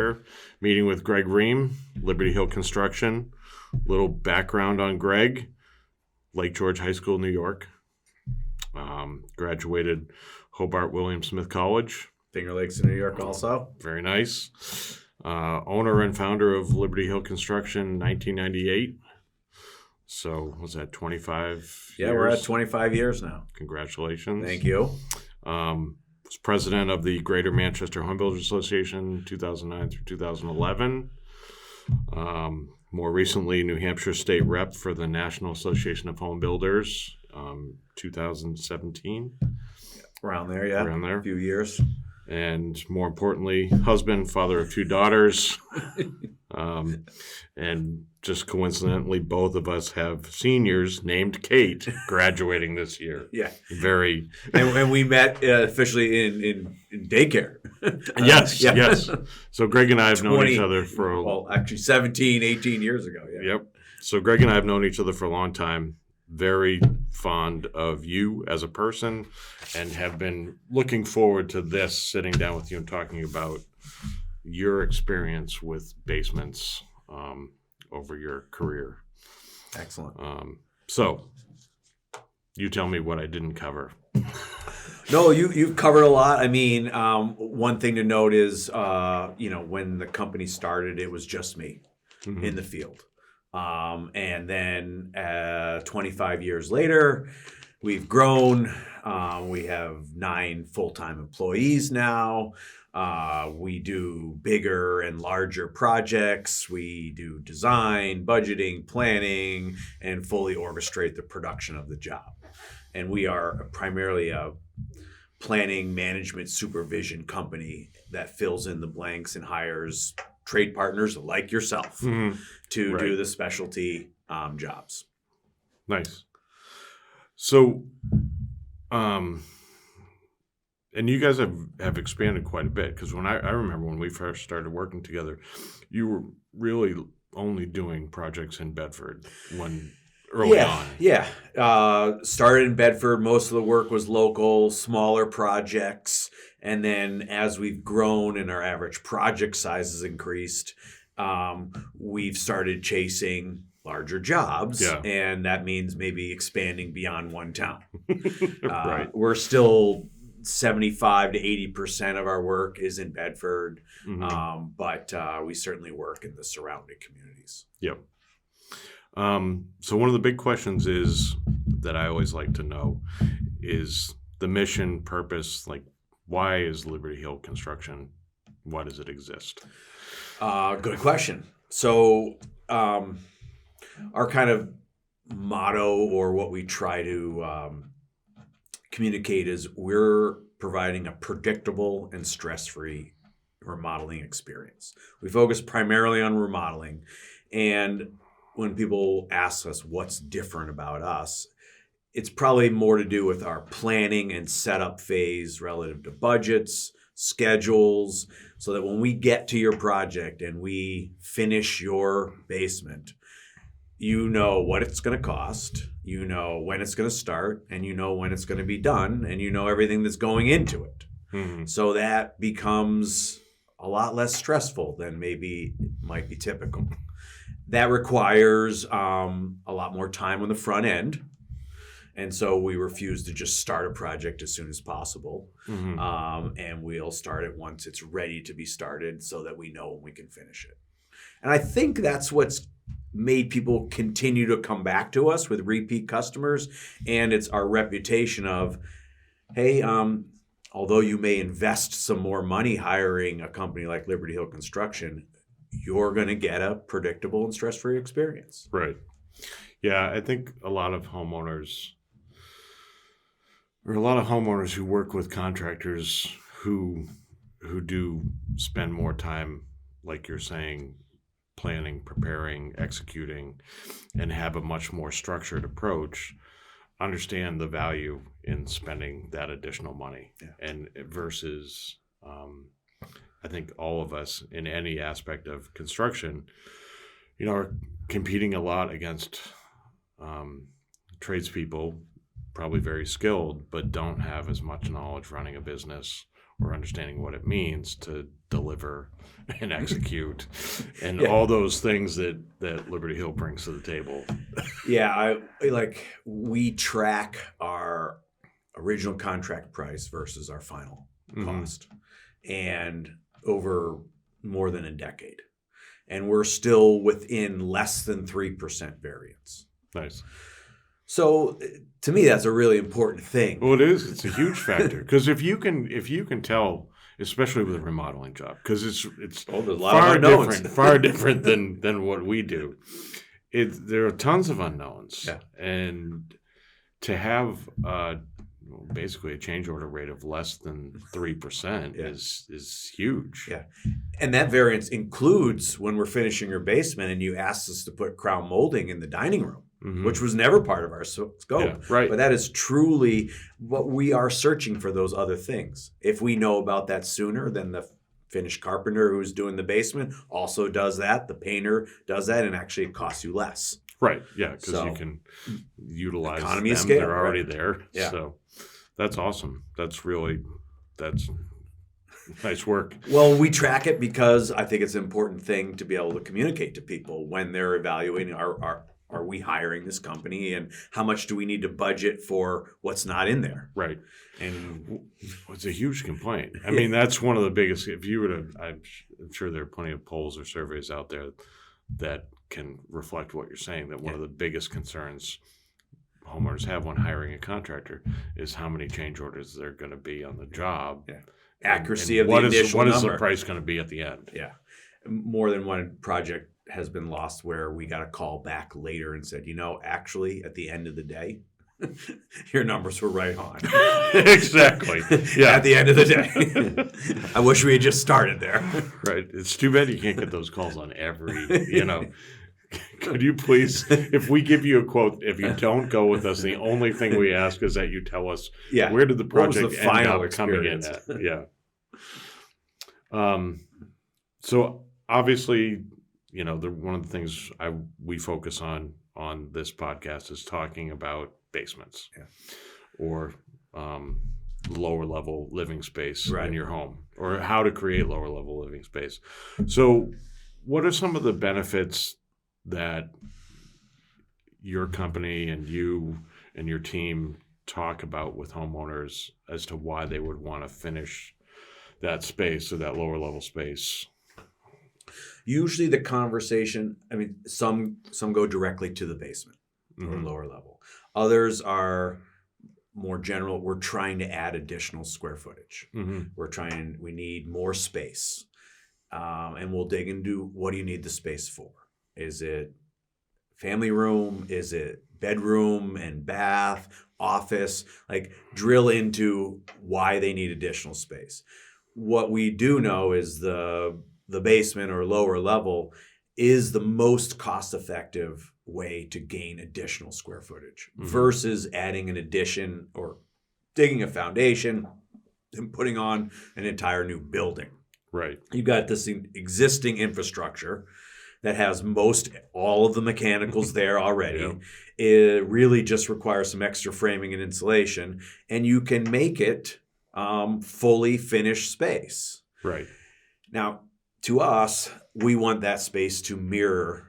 here, meeting with Greg Rehm, Liberty Hill Construction. Little background on Greg: Lake George High School, New York. Graduated Hobart William Smith College. Finger Lakes in New York also. Very nice. Owner and founder of Liberty Hill Construction, 1998. So was that 25 years? Yeah, we're at 25 years now. Congratulations. Thank you. Was president of the Greater Manchester Home Builders Association 2009 through 2011. More recently, New Hampshire State Rep for the National Association of Home Builders, 2017. Around there, yeah. Around there. A few years. And more importantly, husband, father of 2 daughters. And just coincidentally, both of us have seniors named Kate graduating this year. Yeah. Very. And we met officially in daycare. Yes. So Greg and I have known each other for... Well, actually 17, 18 years ago. Yeah. Yep. So Greg and I have known each other for a long time. Very fond of you as a person and have been looking forward to this, sitting down with you and talking about your experience with basements over your career. Excellent. So you tell me what I didn't cover. No, you've covered a lot. I mean, one thing to note is, when the company started, it was just me in the field. And then 25 years later, we've grown. We have 9 full-time employees now. We do bigger and larger projects. We do design, budgeting, planning, and fully orchestrate the production of the job. And we are primarily a planning, management, supervision company that fills in the blanks and hires trade partners like yourself to do the specialty jobs. Nice. So, and you guys have expanded quite a bit, because when I remember when we first started working together, you were really only doing projects in Bedford early on. Yeah. Started in Bedford. Most of the work was local, smaller projects. And then as we've grown and our average project size has increased, we've started chasing larger jobs. Yeah. And that means maybe expanding beyond one town. Right. We're still 75 to 80% of our work is in Bedford, but we certainly work in the surrounding communities. Yep. So one of the big questions is that I always like to know is the mission, purpose, like, why is Liberty Hill Construction? Why does it exist? Good question. So our kind of motto, or what we try to communicate, is we're providing a predictable and stress-free remodeling experience. We focus primarily on remodeling. And when people ask us what's different about us, it's probably more to do with our planning and setup phase relative to budgets, schedules, so that when we get to your project and we finish your basement, you know what it's going to cost, you know when it's going to start, and you know when it's going to be done, and you know everything that's going into it. So that becomes a lot less stressful than maybe might be typical. That requires a lot more time on the front end. And so we refuse to just start a project as soon as possible. And we'll start it once it's ready to be started so that we know when we can finish it. And I think that's what's made people continue to come back to us with repeat customers. And it's our reputation of, hey, although you may invest some more money hiring a company like Liberty Hill Construction, you're going to get a predictable and stress-free experience. Right. Yeah, I think a lot of homeowners who work with contractors who do spend more time, like you're saying, planning, preparing, executing, and have a much more structured approach, understand the value in spending that additional money. And versus I think all of us in any aspect of construction, are competing a lot against tradespeople, probably very skilled, but don't have as much knowledge running a business or understanding what it means to deliver and execute and Yeah. all those things that Liberty Hill brings to the table. Yeah, we track our original contract price versus our final cost, and over more than a decade, and we're still within less than 3% variance. Nice. So to me, that's a really important thing. Well, it is. It's a huge factor because if you can tell, especially with a remodeling job, because it's there's a lot of unknowns. far different than what we do. There are tons of unknowns, and to have basically a change order rate of less than 3% is huge. Yeah, and that variance includes when we're finishing your basement and you asked us to put crown molding in the dining room, which was never part of our scope. Yeah, right. But that is truly what we are searching for, those other things. If we know about that sooner, then the finished carpenter who's doing the basement also does that. The painter does that, and actually it costs you less. Right. Yeah, because you can utilize economy them. of scale. They're already there. Yeah. So that's awesome. That's nice work. Well, we track it because I think it's an important thing to be able to communicate to people when they're evaluating are we hiring this company, and how much do we need to budget for what's not in there? Right. And it's a huge complaint. I mean, that's one of the biggest. If you were to, I'm sure there are plenty of polls or surveys out there that can reflect what you're saying, that one of the biggest concerns homeowners have when hiring a contractor is how many change orders they're going to be on the job. Yeah. Accuracy and of the initial what number. What is the price going to be at the end? Yeah. More than one project has been lost where we got a call back later and said, actually, at the end of the day, your numbers were right on. Exactly. Yeah. At the end of the day. I wish we had just started there. Right. It's too bad you can't get those calls on every, Could you please, if we give you a quote, if you don't go with us, the only thing we ask is that you tell us where did the project end up coming in at? Yeah. So obviously, one of the things we focus on this podcast is talking about basements or lower level living space in your home, or how to create lower level living space. So what are some of the benefits that your company and you and your team talk about with homeowners as to why they would want to finish that space or that lower level space? Usually the conversation, some go directly to the basement or lower level. Others are more general. We're trying to add additional square footage. We need more space. And we'll dig into, what do you need the space for? Is it family room? Is it bedroom and bath, office? Drill into why they need additional space. What we do know is the basement or lower level is the most cost-effective way to gain additional square footage versus adding an addition or digging a foundation and putting on an entire new building. Right. You've got this existing infrastructure that has all of the mechanicals there already. It really just requires some extra framing and insulation, and you can make it fully finished space. Right. Now, to us, we want that space to mirror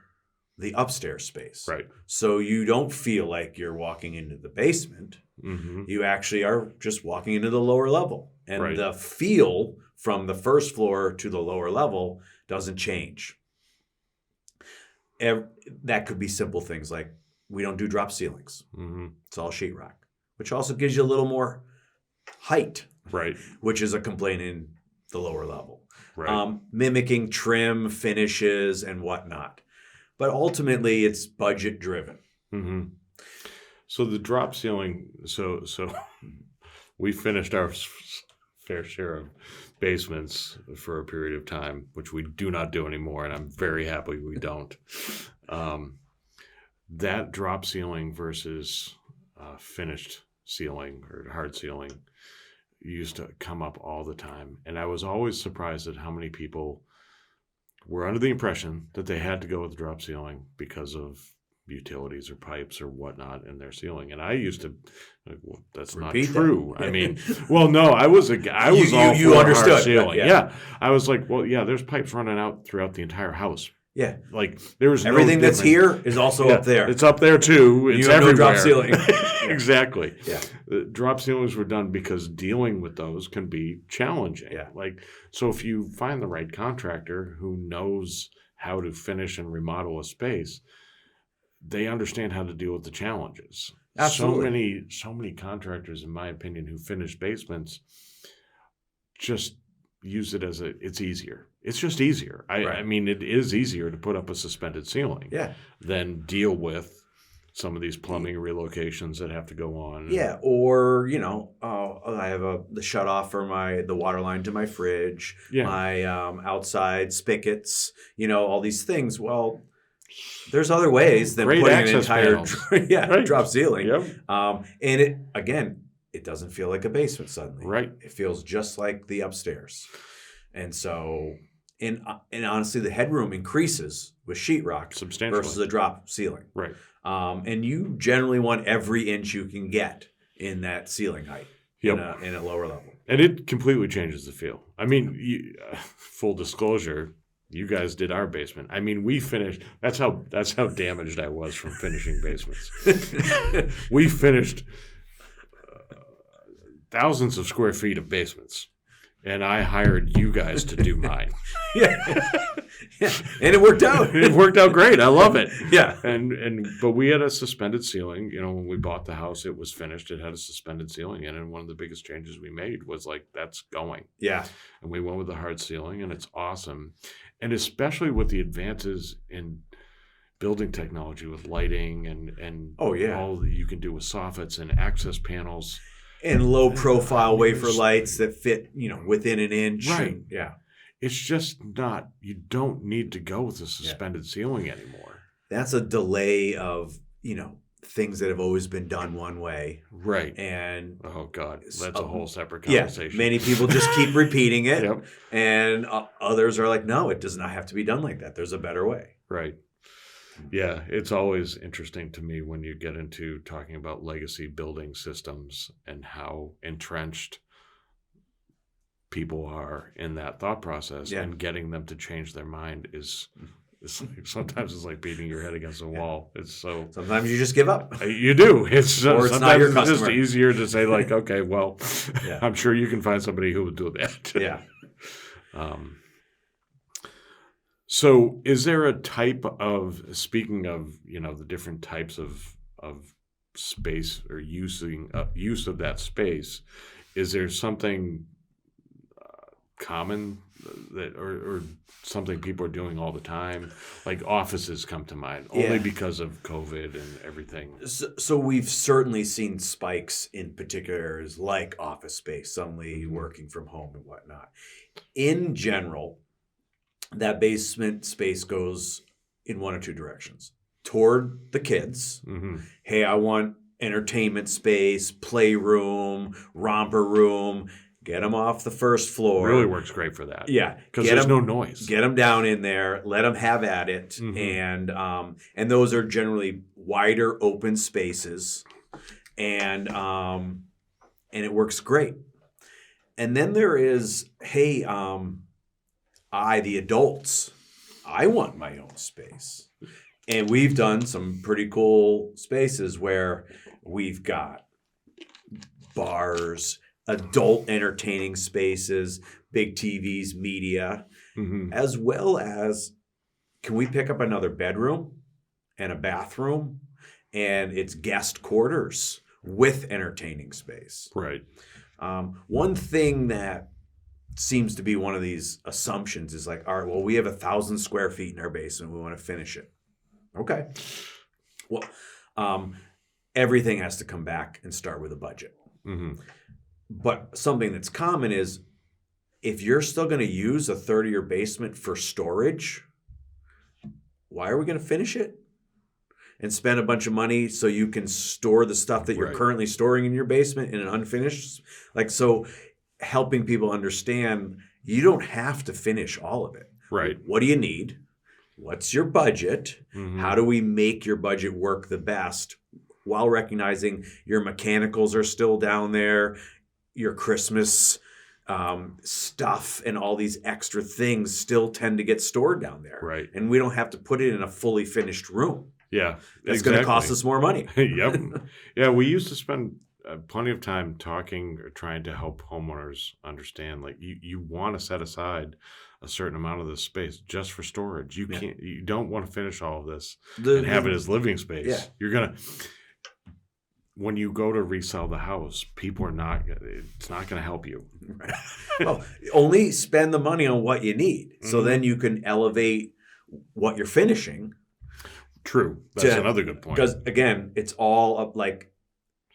the upstairs space. Right. So you don't feel like you're walking into the basement. You actually are just walking into the lower level. And the feel from the first floor to the lower level doesn't change. That could be simple things like we don't do drop ceilings. It's all sheetrock, which also gives you a little more height. Right. Which is a complaint in the lower level. Right. Mimicking trim, finishes, and whatnot. But ultimately, it's budget driven. So the drop ceiling, so we finished our fair share of basements for a period of time, which we do not do anymore, and I'm very happy we don't. That drop ceiling versus finished ceiling or hard ceiling used to come up all the time, and I was always surprised at how many people were under the impression that they had to go with the drop ceiling because of utilities or pipes or whatnot in their ceiling. And I used to, like, well, that's Repeat not that. true. I mean, well, no, I was all you for understood, hard ceiling. yeah. Yeah. I was like, well, yeah, there's pipes running out throughout the entire house. Yeah. Like there was Everything no that's here is also up there. It's up there too. It's You have no everywhere. drop ceiling. Exactly. Yeah. Drop ceilings were done because dealing with those can be challenging. Yeah. Like, so if you find the right contractor who knows how to finish and remodel a space, they understand how to deal with the challenges. Absolutely. So many contractors, in my opinion, who finish basements just use it as it's easier. It's just easier. I mean, it is easier to put up a suspended ceiling than deal with some of these plumbing relocations that have to go on. Yeah, or I have the shut off for the water line to my fridge, my outside spigots, all these things. Well, there's other ways than Great putting an access entire panels. drop ceiling. Yep. And it doesn't feel like a basement suddenly. Right. It feels just like the upstairs. And so, and honestly, the headroom increases with sheetrock Substantially. versus a drop ceiling. Right. And you generally want every inch you can get in that ceiling height in a lower level. And it completely changes the feel. I mean, full disclosure, you guys did our basement. I mean, we finished. That's how damaged I was from finishing basements. We finished thousands of square feet of basements, and I hired you guys to do mine. And it worked out. It worked out great. I love it. Yeah. But we had a suspended ceiling. When we bought the house, it was finished. It had a suspended ceiling in it. And one of the biggest changes we made was like, that's going. Yeah. And we went with the hard ceiling, and it's awesome. And especially with the advances in building technology with lighting and all that you can do with soffits and access panels. And low profile wafer lights that fit, within an inch. Right. And, yeah. It's just not, you don't need to go with a suspended ceiling anymore. That's a delay of, things that have always been done one way. Right. And oh God, that's a whole separate conversation. Yeah, many people just keep repeating it. Yep. And others are like, no, it does not have to be done like that. There's a better way. Right. Yeah, it's always interesting to me when you get into talking about legacy building systems and how entrenched people are in that thought process, and getting them to change their mind is sometimes it's like beating your head against a wall. It's so sometimes you just give up. You do. It's or it's not your customer. It's just easier to say like, okay, well, I'm sure you can find somebody who would do that. Yeah. So is there a type of, speaking of, the different types of space or use of that space, is there something common that or something people are doing all the time? Like offices come to mind only because of COVID and everything. So we've certainly seen spikes in particular areas like office space, suddenly working from home and whatnot. In general, that basement space goes in one or two directions. Toward the kids. Mm-hmm. Hey, I want entertainment space, playroom, romper room. Get them off the first floor. Really works great for that. Yeah. Because there's no noise. Get them down in there. Let them have at it. Mm-hmm. And those are generally wider open spaces. And it works great. And then there is, hey, the adults, I want my own space. And we've done some pretty cool spaces where we've got bars, adult entertaining spaces, big TVs, media, as well as, can we pick up another bedroom and a bathroom and it's guest quarters with entertaining space? Right. One thing that seems to be one of these assumptions is like, all right, well, we have 1,000 square feet in our basement. We want to finish it. Okay. Well, everything has to come back and start with a budget. Mm-hmm. But something that's common is if you're still going to use a third of your basement for storage, why are we going to finish it and spend a bunch of money so you can store the stuff that you're currently storing in your basement in an unfinished? So helping people understand you don't have to finish all of it. Right. What do you need? what's your budget? Mhm. How do we make your budget work the best while recognizing your mechanicals are still down there, your Christmas stuff and all these extra things still tend to get stored down there. Right. And we don't have to put it in a fully finished room. Yeah. That's going to cost us more money. Yep. Yeah, we used to spend plenty of time talking or trying to help homeowners understand, like, you want to set aside a certain amount of this space just for storage. You don't want to finish all of this and have it as living space. Yeah. You're going to, when you go to resell the house, it's not going to help you. Right. Well, only spend the money on what you need. So Mhm. then you can elevate what you're finishing. True. That's another good point. Because again, it's all up like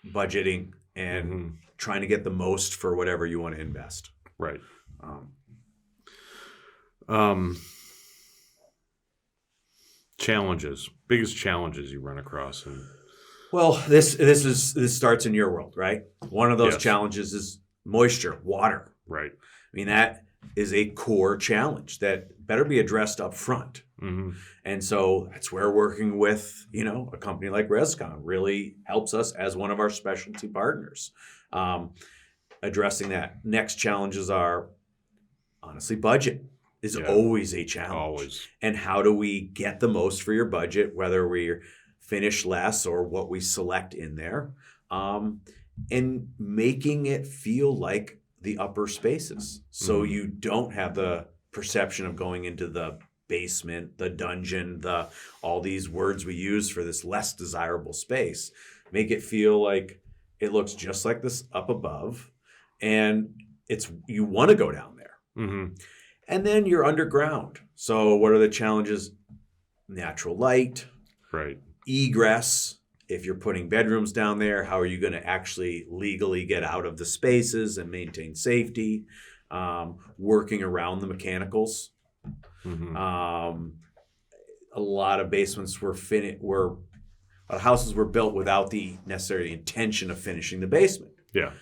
budgeting and Mhm. trying to get the most for whatever you want to invest. Right. Challenges, biggest challenges you run across. Well, this starts in your world, right? One of those Yes. challenges is moisture, water. Right. I mean, that is a core challenge that better be addressed up front. Mhm. And so that's where working with, a company like Rescon really helps us as one of our specialty partners. Addressing that. Next challenges are, honestly, budget is Yeah. always a challenge. Always. And how do we get the most for your budget, whether we finish less or what we select in there, and making it feel like the upper spaces. So Mhm. you don't have the perception of going into the basement, the dungeon, all these words we use for this less desirable space. Make it feel like it looks just like this up above, and you want to go down there. Mhm. And then you're underground. So what are the challenges? Natural light, Right. egress. If you're putting bedrooms down there, how are you going to actually legally get out of the spaces and maintain safety? Working around the mechanicals. Mhm. A lot of basements houses were built without the necessary intention of finishing the basement. Yeah.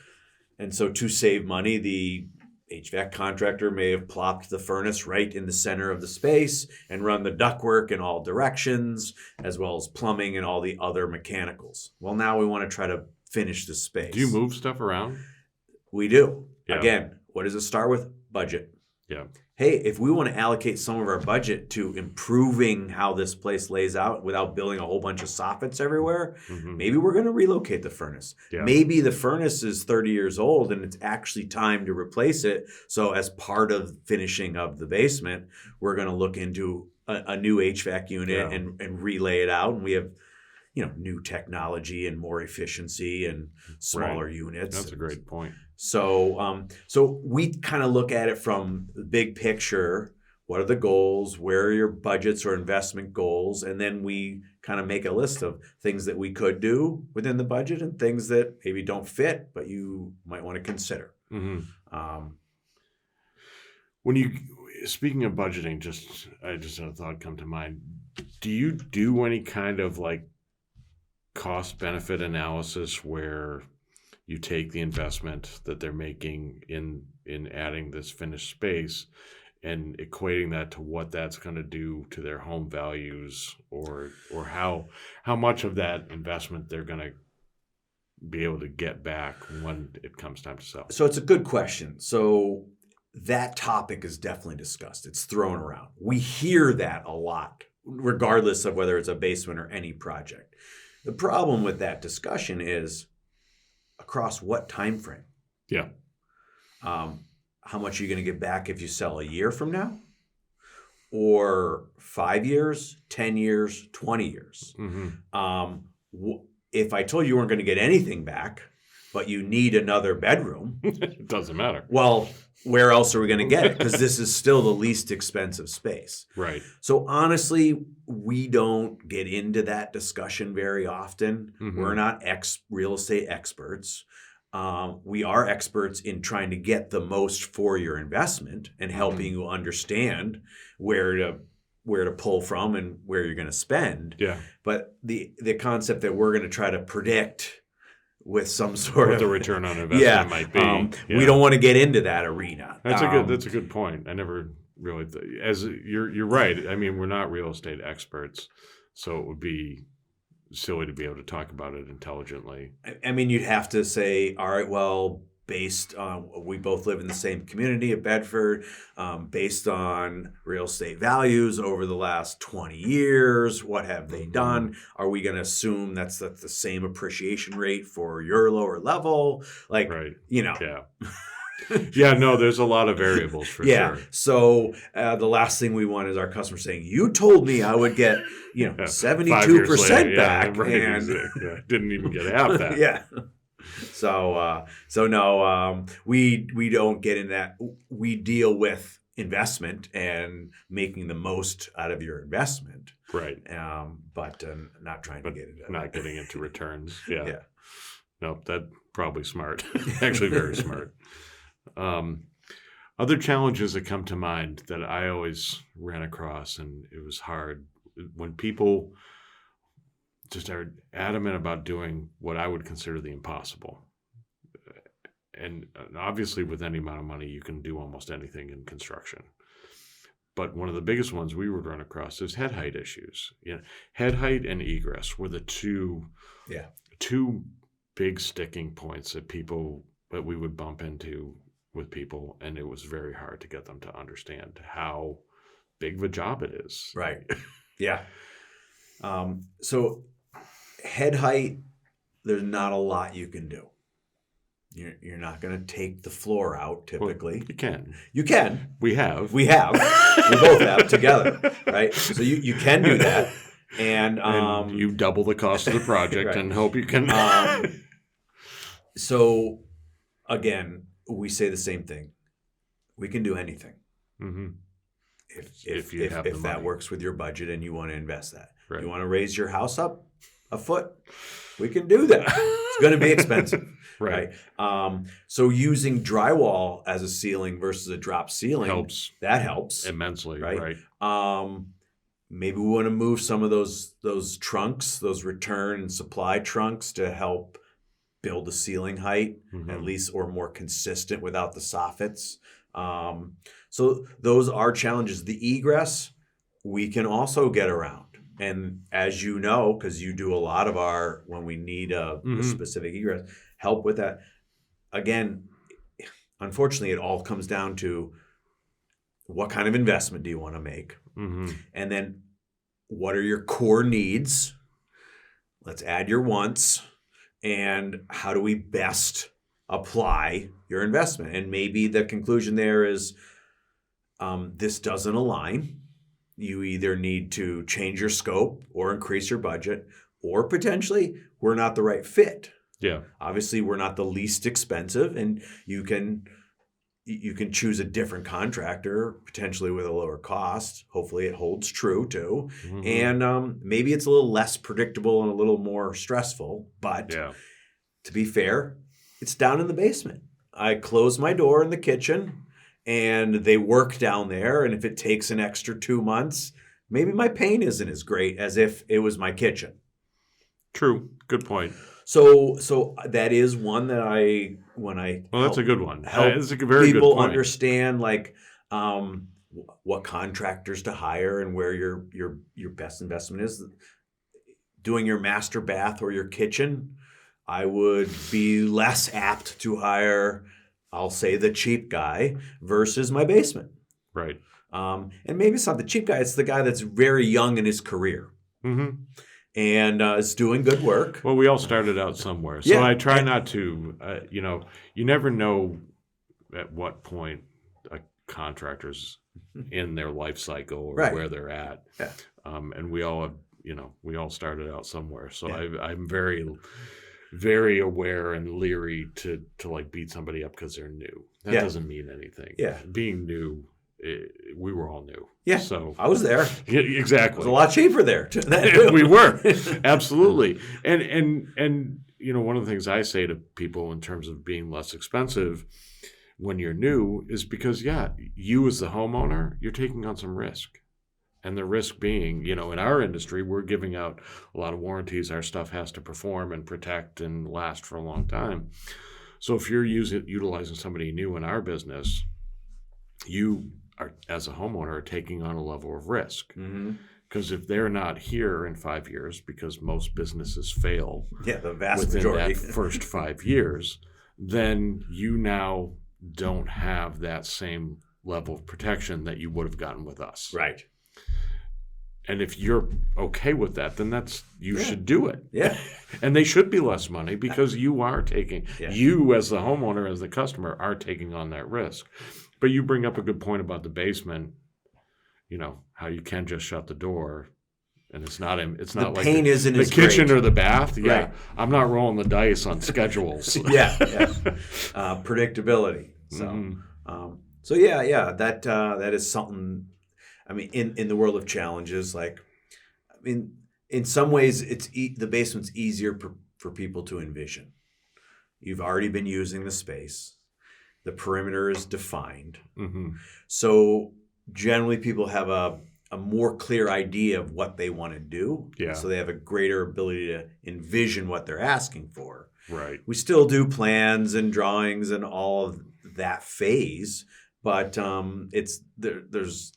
And so to save money, the HVAC contractor may have plopped the furnace right in the center of the space and run the ductwork in all directions, as well as plumbing and all the other mechanicals. Well, now we want to try to finish the space. Do you move stuff around? We do. Yeah. Again, what does it start with? Budget. Yeah. Hey, if we want to allocate some of our budget to improving how this place lays out without building a whole bunch of soffits everywhere, Mhm. maybe we're going to relocate the furnace. Yeah. Maybe the furnace is 30 years old and it's actually time to replace it. So as part of finishing of the basement, we're going to look into a new HVAC unit Yeah. and relay it out. And we have, new technology and more efficiency and smaller units. That's a great point. So we kind of look at it from the big picture. What are the goals? Where are your budgets or investment goals? And then we kind of make a list of things that we could do within the budget and things that maybe don't fit, but you might want to consider. Mhm. Um, Speaking of budgeting, I just had a thought come to mind. Do you do any kind of like cost benefit analysis where you take the investment that they're making in adding this finished space and equating that to what that's going to do to their home values, or how much of that investment they're going to be able to get back when it comes time to sell? so it's a good question. So that topic is definitely discussed. It's thrown around. We hear that a lot, regardless of whether it's a basement or any project. The problem with that discussion is across what time frame? Yeah. How much are you going to get back if you sell a year from now? Or 5 years, 10 years, 20 years? Mm-hmm. If I told you weren't going to get anything back, but you need another bedroom, It doesn't matter. well, where else are we going to get it? Because this is still the least expensive space. Right. So honestly, we don't get into that discussion very often. Mhm. We're not real estate experts. We are experts in trying to get the most for your investment and helping you understand where to pull from and where you're going to spend. Yeah. But the concept that we're going to try to predict with some sort What of the return on investment might be. we don't want to get into that arena. That's a good point. I never really, as you're right. I mean, we're not real estate experts, so it would be silly to be able to talk about it intelligently. I mean, you'd have to say, all right, well, based on we both live in the same community of Bedford, based on real estate values over the last 20 years, what have they done? Are we going to assume that's the same appreciation rate for your lower level? Like, Right. Yeah. Yeah, no, there's a lot of variables for Yeah. sure. So the last thing we want is our customer saying, "You told me I would get, 72% back," right, and didn't even get half that. yeah. So no, we don't get in that. We deal with investment and making the most out of your investment, Right. but not trying to get into Not getting into returns. Yeah. Yeah. Nope, that's probably smart. Actually, very smart. Other challenges that come to mind that I always ran across, and it was hard when people just are adamant about doing what I would consider the impossible. And obviously, with any amount of money, you can do almost anything in construction. But one of the biggest ones we would run across is head height issues. Head height and egress were the two big sticking points that we would bump into with people, and it was very hard to get them to understand how big of a job it is. Right. Yeah. So head height, there's not a lot you can do. You're not going to take the floor out typically. Well, you can. You can. We have. We both have together, right? So you can do that, and you double the cost of the project right. and hope you can. So again, we say the same thing. We can do anything. Mm-hmm. If that money works with your budget and you want to invest that. Right. You want to raise your house up a foot? We can do that. It's going to be expensive. Right. So using drywall as a ceiling versus a drop ceiling helps. That helps Immensely. Right. Maybe we want to move some of those trunks, those return and supply trunks, to help build the ceiling height, at least, or more consistent without the soffits. So those are challenges. The egress, we can also get around. And as you know, because you do a lot of when we need a specific egress, help with that. Again, unfortunately, it all comes down to what kind of investment do you want to make? And then what are your core needs? Let's add your wants. And how do we best apply your investment? And maybe the conclusion there is this doesn't align. You either need to change your scope or increase your budget, or potentially we're not the right fit. Yeah. Obviously, we're not the least expensive, and you can choose a different contractor, potentially with a lower cost. Hopefully it holds true too. And maybe it's a little less predictable and a little more stressful. But to be fair, it's down in the basement. I close my door in the kitchen and they work down there. And if it takes an extra 2 months, maybe my pain isn't as great as if it was my kitchen. True. Good point. So that is one that that's a good one. Help it's a very people good point. Understand what contractors to hire and where your best investment is. Doing your master bath or your kitchen, I would be less apt to hire, I'll say, the cheap guy versus my basement. Right. And maybe it's not the cheap guy; it's the guy that's very young in his career. And is doing good work. Well, we all started out somewhere. So I try not to, you never know at what point a contractor's in their life cycle or where they're at. Yeah. And we all have, we all started out somewhere. So I'm very, very aware and leery to like beat somebody up because they're new. That doesn't mean anything. Yeah. Being new, we were all new. Yeah, so I was there. Yeah, exactly. It was a lot cheaper there. We were, absolutely. And one of the things I say to people in terms of being less expensive when you're new is because, you as the homeowner, you're taking on some risk. And the risk being, in our industry, we're giving out a lot of warranties. Our stuff has to perform and protect and last for a long time. So if you're utilizing somebody new in our business, you are, as a homeowner, are taking on a level of risk. Mm-hmm. Because if they're not here in 5 years, because most businesses fail The vast within majority. that first 5 years, then you now don't have that same level of protection that you would have gotten with us. Right. And if you're okay with that, then you should do it. Yeah. And they should be less money because you are taking, you as the homeowner, as the customer, are taking on that risk. But you bring up a good point about the basement, how you can just shut the door. And it's not like pain isn't the as kitchen great. or the bath. Yeah. Right. I'm not rolling the dice on schedules. Predictability. So, that is something. I mean, in the world of challenges, in some ways, the basement's easier for people to envision. You've already been using the space. The perimeter is defined. Mm-hmm. So generally, people have a more clear idea of what they want to do. Yeah. So they have a greater ability to envision what they're asking for. Right. We still do plans and drawings and all of that phase, but there's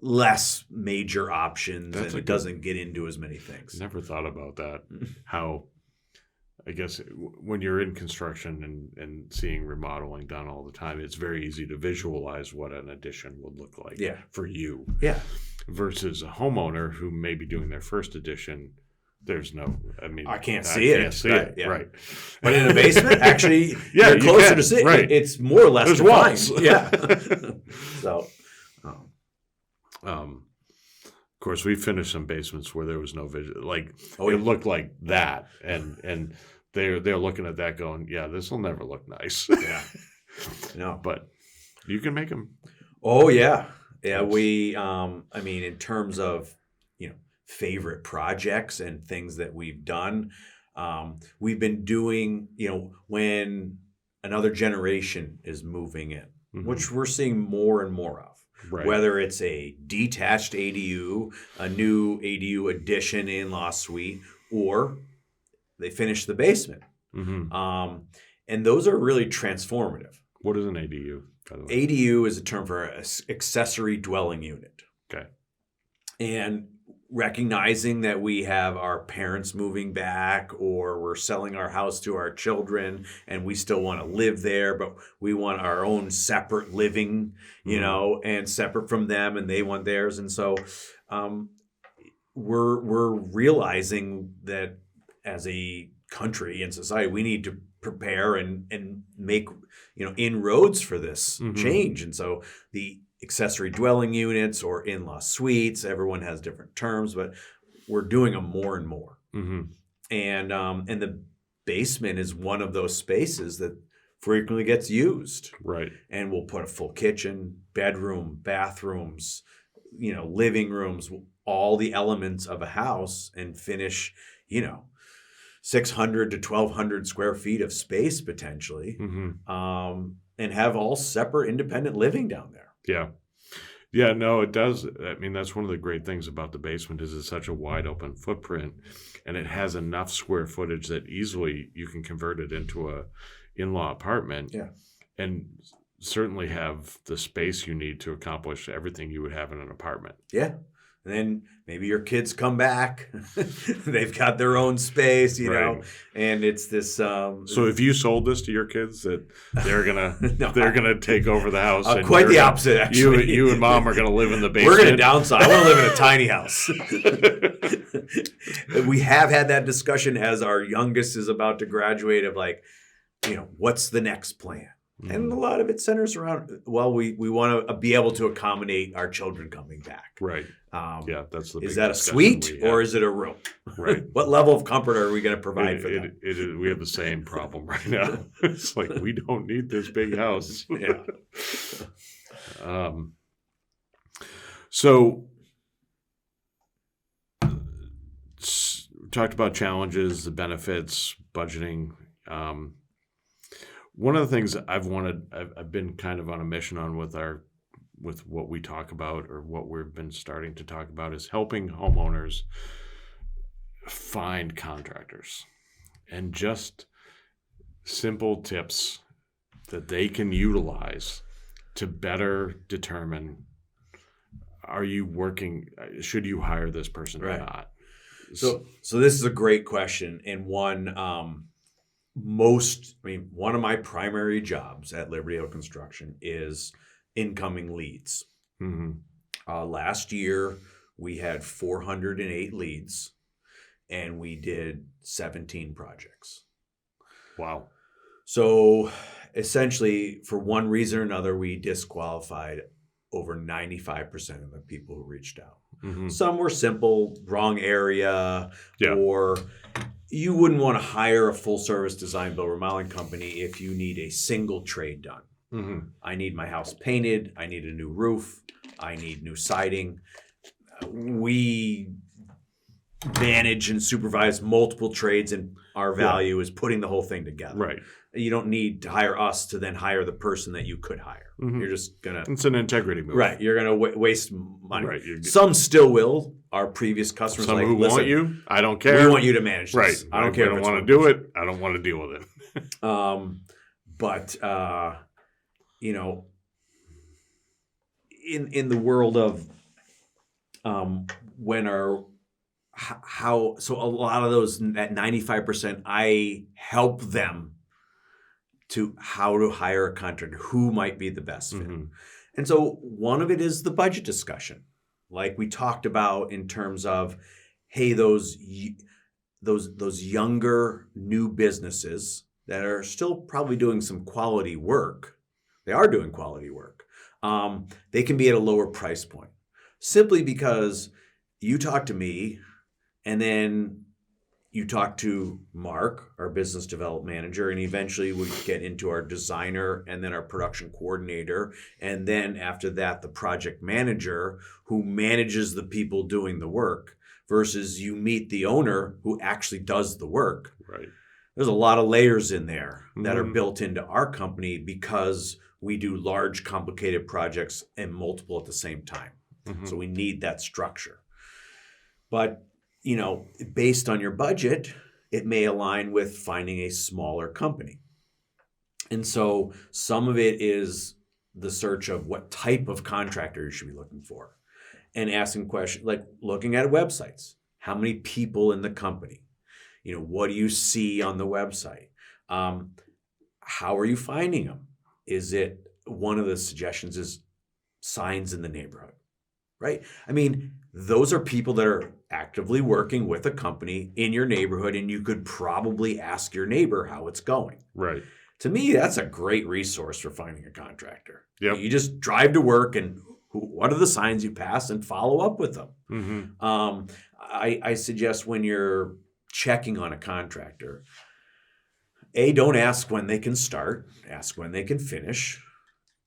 less major options, and it doesn't get into as many things. Never thought about that. How, I guess, when you're in construction and seeing remodeling done all the time, it's very easy to visualize what an addition would look like for you. Yeah. Versus a homeowner who may be doing their first addition. There's no, I can't see it. Can't see it. Yeah. Right. But in a basement, actually, you're you closer can. to see it. Right. It's more or less There's defined. walls. Yeah. So. Of course, we finished some basements where there was no vision. It yeah. looked like that, and they're looking at that, going, "Yeah, this will never look nice." Yeah. No, but you can make them. Oh yeah, yeah. We, in terms of favorite projects and things that we've done, we've been doing. When another generation is moving in, Mm-hmm. which we're seeing more and more of. Right. Whether it's a detached ADU, a new ADU addition in-law suite, or they finish the basement. Mm-hmm. And those are really transformative. What is an ADU, by the way? ADU is a term for accessory dwelling unit. Okay. And recognizing that we have our parents moving back, or we're selling our house to our children and we still want to live there, but we want our own separate living, and separate from them, and they want theirs. And so we're realizing that as a country and society, we need to prepare and make inroads for this change. And so the accessory dwelling units or in-law suites, everyone has different terms, but we're doing them more and more. Mm-hmm. And the basement is one of those spaces that frequently gets used. Right. And we'll put a full kitchen, bedroom, bathrooms, living rooms, all the elements of a house, and finish, 600 to 1,200 square feet of space potentially, and have all separate independent living down there. Yeah. Yeah, no, it does. I mean, that's one of the great things about the basement is it's such a wide open footprint, and it has enough square footage that easily you can convert it into a in-law apartment. Yeah. And certainly have the space you need to accomplish everything you would have in an apartment. Yeah. And then maybe your kids come back. They've got their own space, know, and it's this. So if you sold this to your kids, that they're gonna they're gonna take over the house. And quite the opposite, actually. You and mom are gonna live in the basement. We're gonna downsize. I want to live in a tiny house. We have had that discussion as our youngest is about to graduate of what's the next plan? And a lot of it centers around, we want to be able to accommodate our children coming back. Right. Yeah, that's the big Is that a suite or is it a room? Right. What level of comfort are we going to provide for them? We have the same problem right now. It's like, we don't need this big house. Yeah. So, talked about challenges, the benefits, budgeting. One of the things I've been kind of on a mission on with what we talk about, or what we've been starting to talk about, is helping homeowners find contractors, and just simple tips that they can utilize to better determine, should you hire this person or Right. not? So this is a great question, and one one of my primary jobs at Liberty Hill Construction is incoming leads. Mm-hmm. Last year we had 408 leads, and we did 17 projects. Wow. So essentially, for one reason or another, we disqualified over 95% of the people who reached out. Mm-hmm. Some were simple, wrong area, Yeah. or you wouldn't want to hire a full service design build remodeling company if you need a single trade done. Mm-hmm. I need my house painted. I need a new roof. I need new siding. We manage and supervise multiple trades, and our value is putting the whole thing together. Right. You don't need to hire us to then hire the person that you could hire. Mm-hmm. You're just going to... It's an integrity move. Right. You're going to waste money. Right. Some still will. Our previous customers Some like, who listen, want you, I don't care. we want you to manage this. Right. I don't care. I don't want to do it. I don't want to deal with it. But in the world of so a lot of those at 95%, I help them to how to hire a contractor, who might be the best fit. Mm-hmm. And so one of it is the budget discussion, like we talked about in terms of, hey, those younger new businesses that are still probably doing some quality work. They are doing quality work. They can be at a lower price point simply because you talk to me and then you talk to Mark, our business development manager, and eventually we get into our designer and then our production coordinator. And then after that, the project manager who manages the people doing the work versus you meet the owner who actually does the work. Right. There's a lot of layers in there that are Mm-hmm. built into our company because we do large, complicated projects and multiple at the same time. Mm-hmm. So we need that structure. But based on your budget, it may align with finding a smaller company. And so some of it is the search of what type of contractor you should be looking for and asking questions like looking at websites. How many people in the company? What do you see on the website? How are you finding them? Is it one of the suggestions is signs in the neighborhood, right? I mean, those are people that are actively working with a company in your neighborhood, and you could probably ask your neighbor how it's going. Right. To me, that's a great resource for finding a contractor. Yep. You just drive to work and what are the signs you pass and follow up with them. Mm-hmm. I suggest when you're checking on a contractor, don't ask when they can start, ask when they can finish,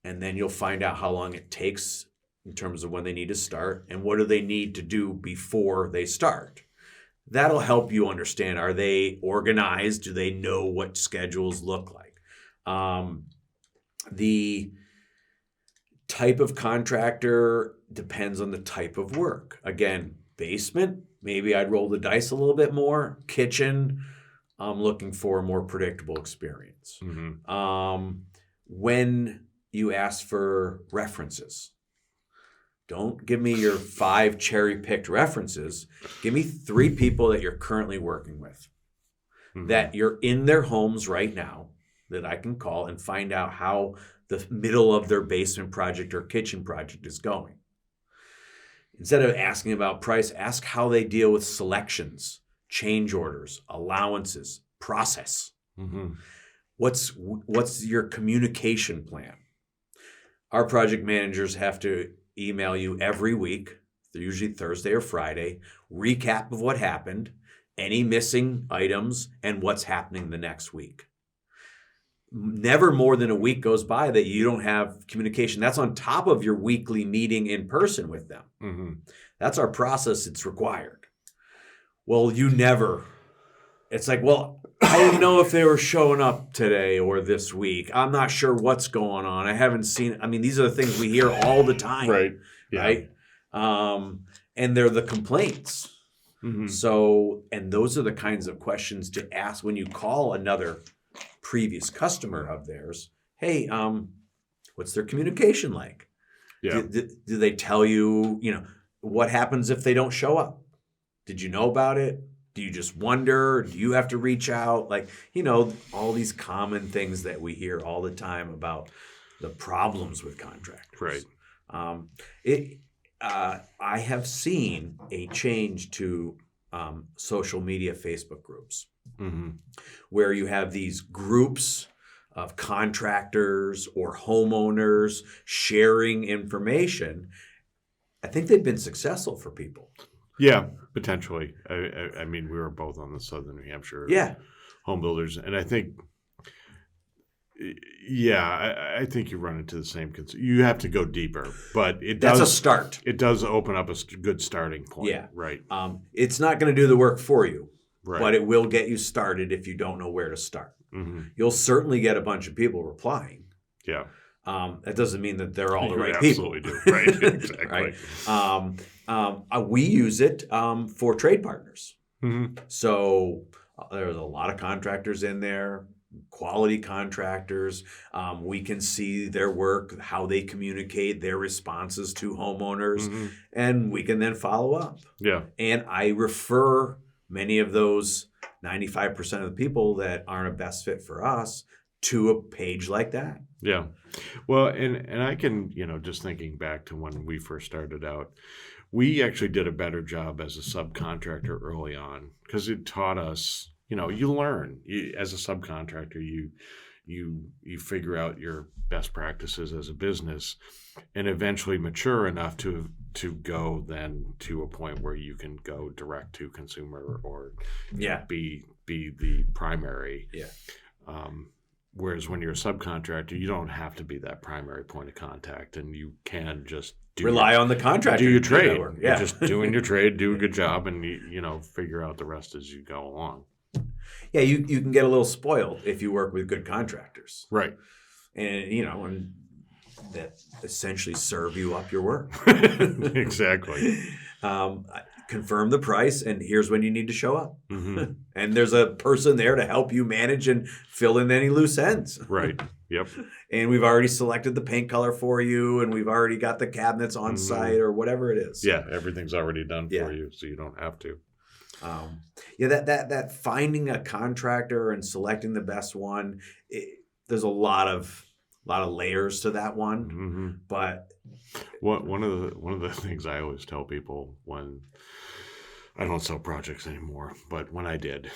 and then you'll find out how long it takes in terms of when they need to start and what do they need to do before they start. That'll help you understand, are they organized? Do they know what schedules look like? The type of contractor depends on the type of work. Again, basement, maybe I'd roll the dice a little bit more. Kitchen, I'm looking for a more predictable experience. Mm-hmm. When you ask for references, don't give me your 5 cherry-picked references. Give me 3 people that you're currently working with, Mm-hmm. that you're in their homes right now, that I can call and find out how the middle of their basement project or kitchen project is going. Instead of asking about price, ask how they deal with selections, change orders, allowances, process. Mm-hmm. What's your communication plan? Our project managers have to email you every week, usually Thursday or Friday, recap of what happened, any missing items, and what's happening the next week. Never more than a week goes by that you don't have communication. That's on top of your weekly meeting in person with them. Mm-hmm. That's our process. It's required. Well, it's like, well, I didn't know if they were showing up today or this week. I'm not sure what's going on. I haven't seen. I mean, these are the things we hear all the time. Right. Yeah. Right. And they're the complaints. Mm-hmm. So, and those are the kinds of questions to ask when you call another previous customer of theirs. Hey, What's their communication like? Yeah. Do they tell you, what happens if they don't show up? Did you know about it? Do you just wonder? Do you have to reach out? Like, all these common things that we hear all the time about the problems with contractors. Right. I have seen a change to social media Facebook groups Mm-hmm. where you have these groups of contractors or homeowners sharing information. I think they've been successful for people. Yeah, potentially. I mean, we were both on the Southern New Hampshire home builders, and I think, I think you run into the same concern. You have to go deeper, but That's a start. It does open up a good starting point. Yeah. Right. It's not going to do the work for you, Right. but it will get you started if you don't know where to start. Mm-hmm. You'll certainly get a bunch of people replying. Yeah. That doesn't mean that they're all the You right people. absolutely do. Right. Exactly. Right. We use it for trade partners. Mm-hmm. So there's a lot of contractors in there, quality contractors. We can see their work, how they communicate, their responses to homeowners, Mm-hmm. and we can then follow up. Yeah. And I refer many of those 95% of the people that aren't a best fit for us to a page like that. Yeah. Well, and I can, just thinking back to when we first started out, we actually did a better job as a subcontractor early on because it taught us, you learn. As a subcontractor, you figure out your best practices as a business and eventually mature enough to go then to a point where you can go direct to consumer or be the primary. Yeah. Whereas when you're a subcontractor, you don't have to be that primary point of contact, and you can just rely on the contractor. Do your to do that trade. work. You're just doing your trade, do a good job, and you figure out the rest as you go along. Yeah, you can get a little spoiled if you work with good contractors. Right. And that essentially serve you up your work. Exactly. Confirm the price, and here's when you need to show up. Mm-hmm. And there's a person there to help you manage and fill in any loose ends. Right. Yep. And we've already selected the paint color for you, and we've already got the cabinets on Mm-hmm. site or whatever it is. Yeah, everything's already done for you, so you don't have to. That finding a contractor and selecting the best one, there's a lot of layers to that one. Mm-hmm. But one of the things I always tell people when I don't sell projects anymore, but when I did,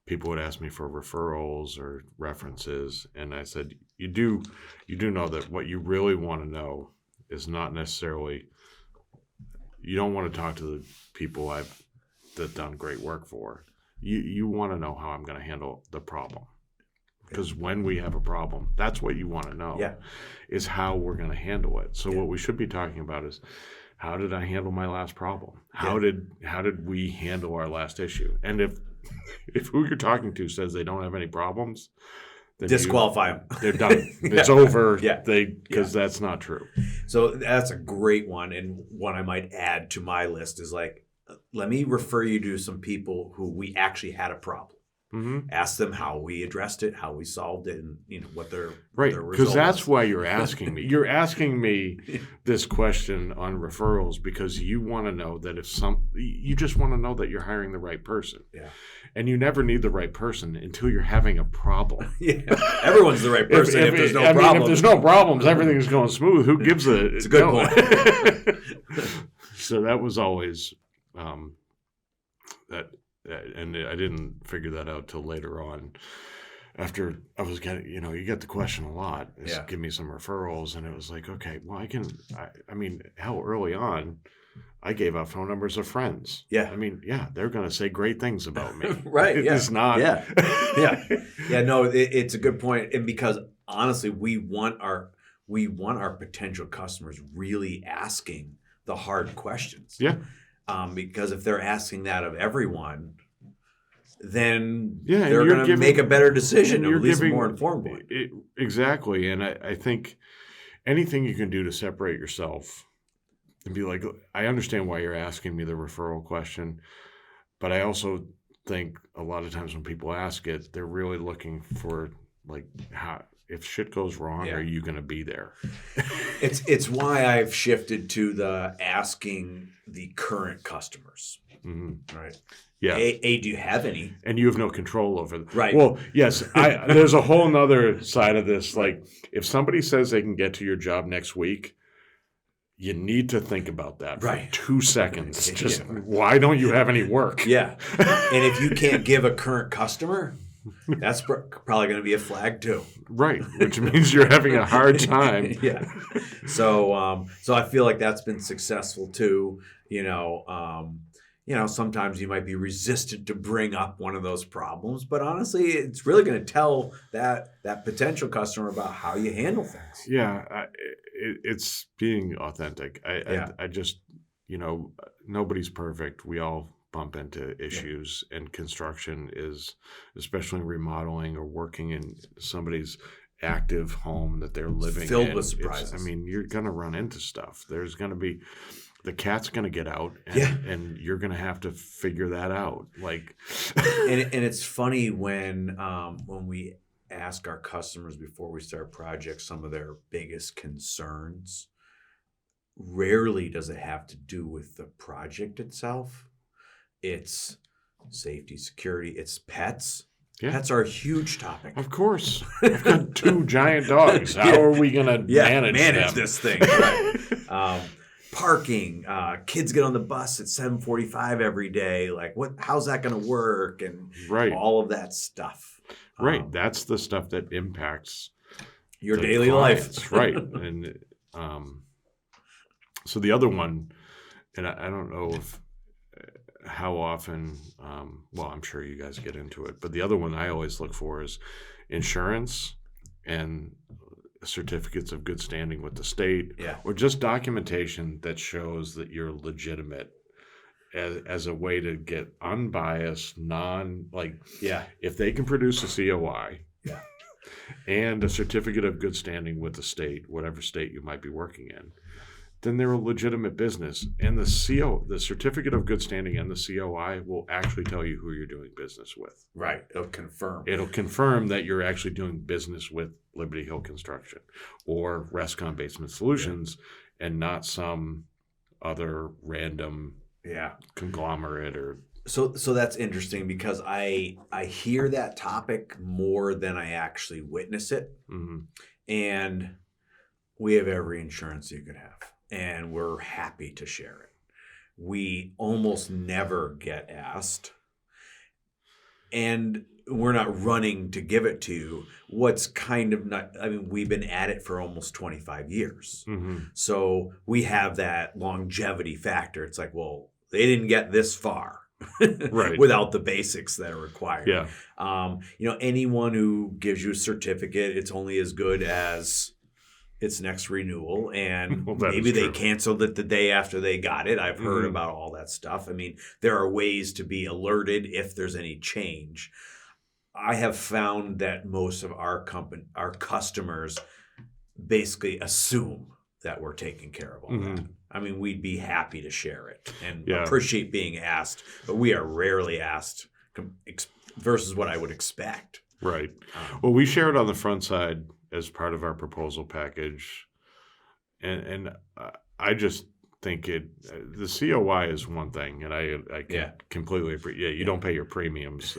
people would ask me for referrals or references, and I said, you do know that what you really want to know is not necessarily, you don't want to talk to the people that done great work for. You want to know how I'm going to handle the problem. Because when we have a problem, that's what you want to know, is how we're going to handle it. So what we should be talking about is, how did I handle my last problem? How did we handle our last issue? And if who you're talking to says they don't have any problems, then disqualify them. They're done. It's over. Because that's not true. So that's a great one, and one I might add to my list is like, let me refer you to some people who we actually had a problem. Mm-hmm. Ask them how we addressed it, how we solved it, and what their right. Their Because that's was. why you're asking me. You're asking me this question on referrals because you want to know that you just want to know that you're hiring the right person. Yeah. And you never need the right person until you're having a problem. Yeah. Everyone's the right person if there's no problem. If there's no problems, everything's going smooth. Who gives a? It's a good point. So that was always that. And I didn't figure that out till later on. After I was getting, you get the question a lot. Give me some referrals, and it was like, okay, well, I mean, hell, early on, I gave out phone numbers of friends. Yeah. I mean, they're going to say great things about me. Right. Yeah. It's not. Yeah. Yeah. No, it's a good point, and because honestly, we want our potential customers really asking the hard questions. Yeah. Because if they're asking that of everyone, then and they're going to make a better decision, or at least a more informed one. Exactly. And I think anything you can do to separate yourself and be like, I understand why you're asking me the referral question, but I also think a lot of times when people ask it, they're really looking for like, if shit goes wrong, Yeah. are you going to be there? It's why I've shifted to the asking the current customers. Mm-hmm. Right. Yeah. Do you have any? And you have no control over them. Right. Well, yes, there's a whole nother side of this. Like, if somebody says they can get to your job next week, you need to think about that for 2 seconds. Just why don't you have any work? Yeah. And if you can't give a current customer, that's probably going to be a flag too. Right. Which means you're having a hard time. Yeah. So I feel like that's been successful too. Sometimes you might be resistant to bring up one of those problems, but honestly, it's really going to tell that potential customer about how you handle things. Yeah, it's being authentic. I just, nobody's perfect. We all bump into issues, and construction is, especially remodeling or working in somebody's active home that they're living in. Filled with surprises. You're going to run into stuff. There's going to be... The cat's going to get out, and you're going to have to figure that out. Like, and it's funny when we ask our customers before we start projects some of their biggest concerns. Rarely does it have to do with the project itself. It's safety, security. It's pets. Yeah. Pets are a huge topic. Of course, I've got 2 giant dogs. How are we going to manage this thing? Right. Parking, kids get on the bus at 7:45 every day. Like, how's that going to work? And all of that stuff. Right. That's the stuff that impacts your daily life. Right. And so the other one, and I don't know how often, I'm sure you guys get into it, but the other one I always look for is insurance and certificates of good standing with the state, or just documentation that shows that you're legitimate as a way to get unbiased, if they can produce a COI and a certificate of good standing with the state, whatever state you might be working in, then they're a legitimate business. And the certificate of good standing and the COI will actually tell you who you're doing business with. Right. It'll confirm. It'll confirm that you're actually doing business with Liberty Hill Construction or Rescon Basement Solutions and not some other random conglomerate or... So that's interesting because I hear that topic more than I actually witness it. Mm-hmm. And we have every insurance you could have. And we're happy to share it. We almost never get asked. And we're not running to give it to you. What's kind of not, we've been at it for almost 25 years. Mm-hmm. So we have that longevity factor. It's like, well, they didn't get this far without the basics that are required. Yeah. Anyone who gives you a certificate, it's only as good as its next renewal, and maybe they canceled it the day after they got it. I've heard about all that stuff. There are ways to be alerted if there's any change. I have found that most of our customers basically assume that we're taking care of all that. We'd be happy to share it and appreciate being asked, but we are rarely asked versus what I would expect. Right. Well, we share it on the front side as part of our proposal package. And I just think the COI is one thing, and I can completely agree. Yeah, you don't pay your premiums.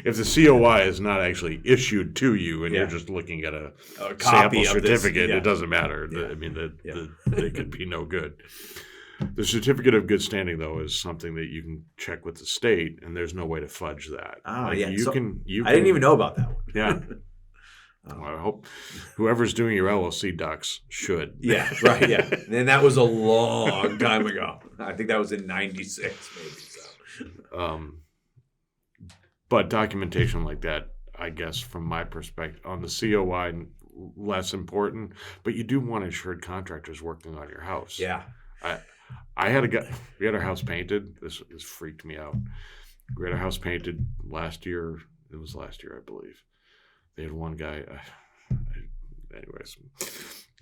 If the COI is not actually issued to you and you're just looking at a sample certificate, it doesn't matter. Yeah. They could be no good. The certificate of good standing, though, is something that you can check with the state, and there's no way to fudge that. I didn't even know about that one. Yeah. Well, I hope whoever's doing your LLC docs should. Yeah, right, yeah. And that was a long time ago. I think that was in 96, maybe. So. But documentation like that, I guess, from my perspective, on the COI, less important. But you do want insured contractors working on your house. Yeah. I had a guy, we had our house painted. This freaked me out. We had our house painted last year. It was last year, I believe. They had one guy. Anyways,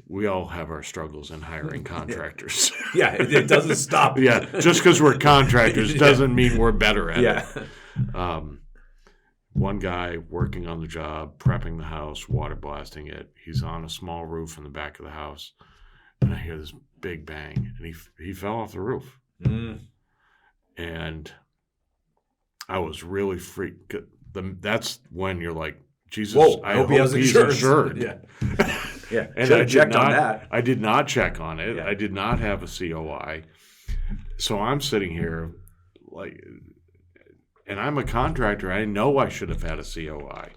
we all have our struggles in hiring contractors. Yeah, it doesn't stop. Yeah, just because we're contractors doesn't mean we're better at it. one guy working on the job, prepping the house, water blasting it. He's on a small roof in the back of the house, and I hear this big bang, and he fell off the roof. And I was really freaked. That's when you're like, Jesus, Whoa, I hope he's insured. Yeah. Yeah. And Should have checked on that. I did not check on it. Yeah. I did not have a COI. So I'm sitting here like, and I'm a contractor. I know I should have had a COI.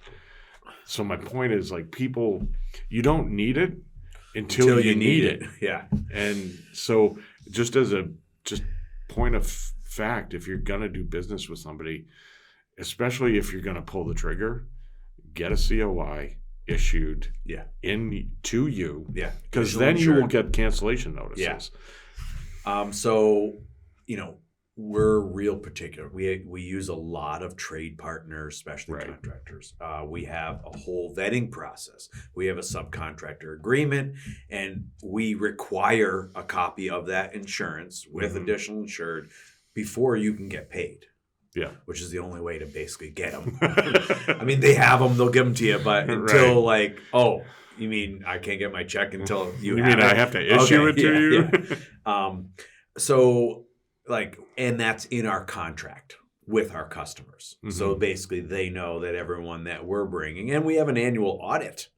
So my point is, like, people, you don't need it until you need it. Yeah. And so just as a point of fact, if you're going to do business with somebody, especially if you're going to pull the trigger, get a COI issued to you. Yeah. Because then you will get cancellation notices. Yeah. So, we're real particular. We use a lot of trade partners, especially contractors. We have a whole vetting process. We have a subcontractor agreement, and we require a copy of that insurance with additional insured before you can get paid. Yeah. Which is the only way to basically get them. I mean, they have them, they'll give them to you, but until like, oh, you mean I can't get my check until you have it? I have to issue it to you? Yeah. So, like, and that's in our contract with our customers. Mm-hmm. So basically they know that everyone that we're bringing, and we have an annual audit.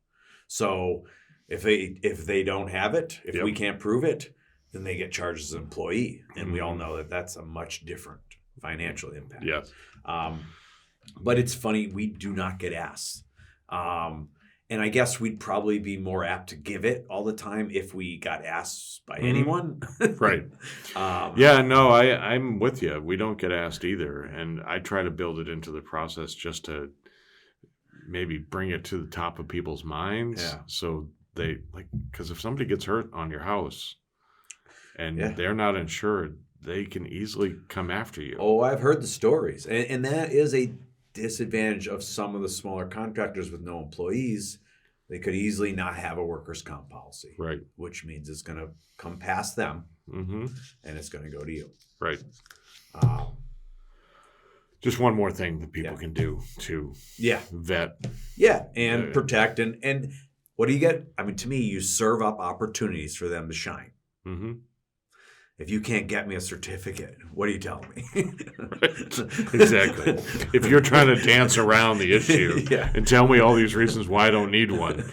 So if they don't have it, if we can't prove it, then they get charged as an employee. And we all know that that's a much different financial impact. Yes. But it's funny, we do not get asked. And I guess we'd probably be more apt to give it all the time if we got asked by anyone. Right. I'm with you. We don't get asked either. And I try to build it into the process just to maybe bring it to the top of people's minds. Yeah. So they, like, because if somebody gets hurt on your house and they're not insured, they can easily come after you. Oh, I've heard the stories. And that is a disadvantage of some of the smaller contractors with no employees. They could easily not have a workers' comp policy. Right. Which means it's going to come past them and it's going to go to you. Right. Just one more thing that people can do to vet. Yeah, and protect. And what do you get? I mean, to me, you serve up opportunities for them to shine. Mm-hmm. If you can't get me a certificate, what are you telling me? Exactly. If you're trying to dance around the issue and tell me all these reasons why I don't need one.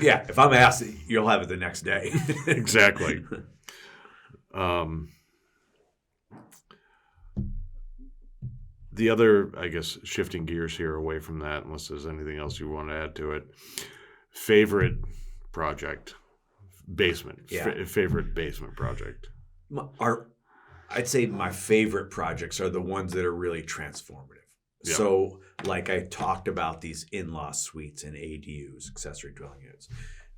Yeah, if I'm asked, you'll have it the next day. Exactly. The other, I guess, shifting gears here away from that, unless there's anything else you want to add to it, favorite project. Favorite basement project. I'd say my favorite projects are the ones that are really transformative. Yep. So, like I talked about these in-law suites and ADUs, accessory dwelling units.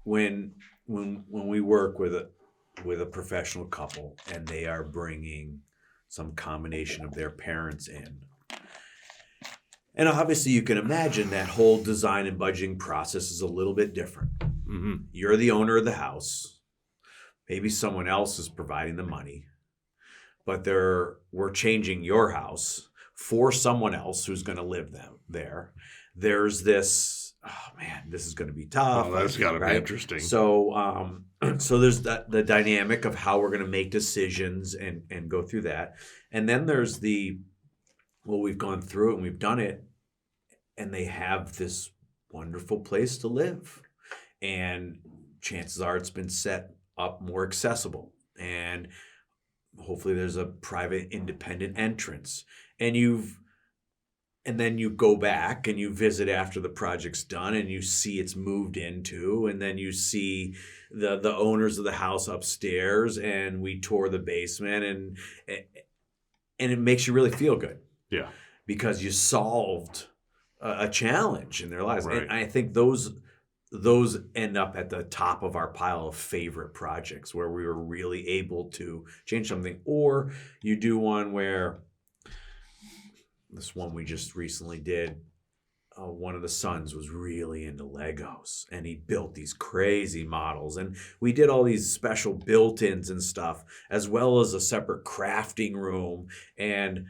When we work with a professional couple and they are bringing some combination of their parents in, and obviously you can imagine that whole design and budgeting process is a little bit different. Mm-hmm. You're the owner of the house. Maybe someone else is providing the money, but we're changing your house for someone else who's going to live there. There's this, oh man, this is going to be tough. Oh, that's got to be interesting. So, so there's the dynamic of how we're going to make decisions and go through that. And then there's we've gone through it and we've done it, and they have this wonderful place to live. And chances are it's been set up more accessible. And hopefully there's a private independent entrance. And then you go back and you visit after the project's done and you see it's moved into, and then you see the owners of the house upstairs, and we tour the basement, and it makes you really feel good. Yeah. Because you solved a challenge in their lives. Right. And I think those end up at the top of our pile of favorite projects where we were really able to change something. Or you do one where, this one we just recently did, one of the sons was really into Legos, and he built these crazy models, and we did all these special built-ins and stuff, as well as a separate crafting room. And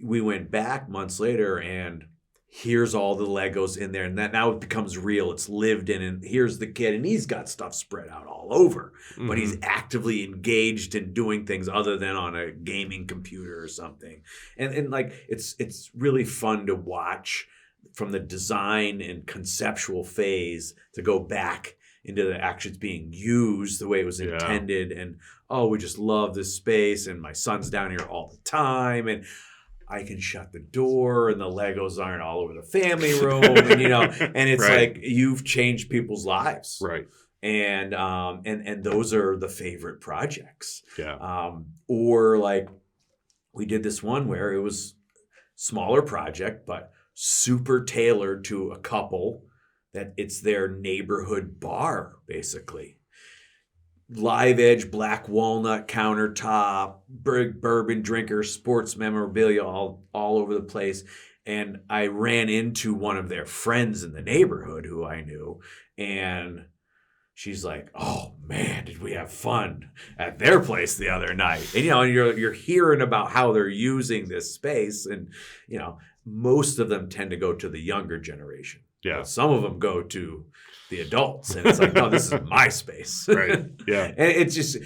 we went back months later, and here's all the Legos in there, and that now it becomes real. It's lived in, and here's the kid, and he's got stuff spread out all over, but he's actively engaged in doing things other than on a gaming computer or something. And like it's really fun to watch from the design and conceptual phase to go back into the actions being used the way it was intended. And we just love this space, and my son's down here all the time, and I can shut the door, and the Legos aren't all over the family room, and and it's like you've changed people's lives, right? And those are the favorite projects. Yeah. Or like we did this one where it was smaller project, but super tailored to a couple that it's their neighborhood bar, basically. Live edge black walnut countertop, bourbon drinker, sports memorabilia all over the place. And I ran into one of their friends in the neighborhood who I knew, and she's like, "Oh man, did we have fun at their place the other night?" And and you're hearing about how they're using this space, and most of them tend to go to the younger generation. Yeah. But some of them go to the adults, and it's like, no, this is my space. Right. Yeah. And it's just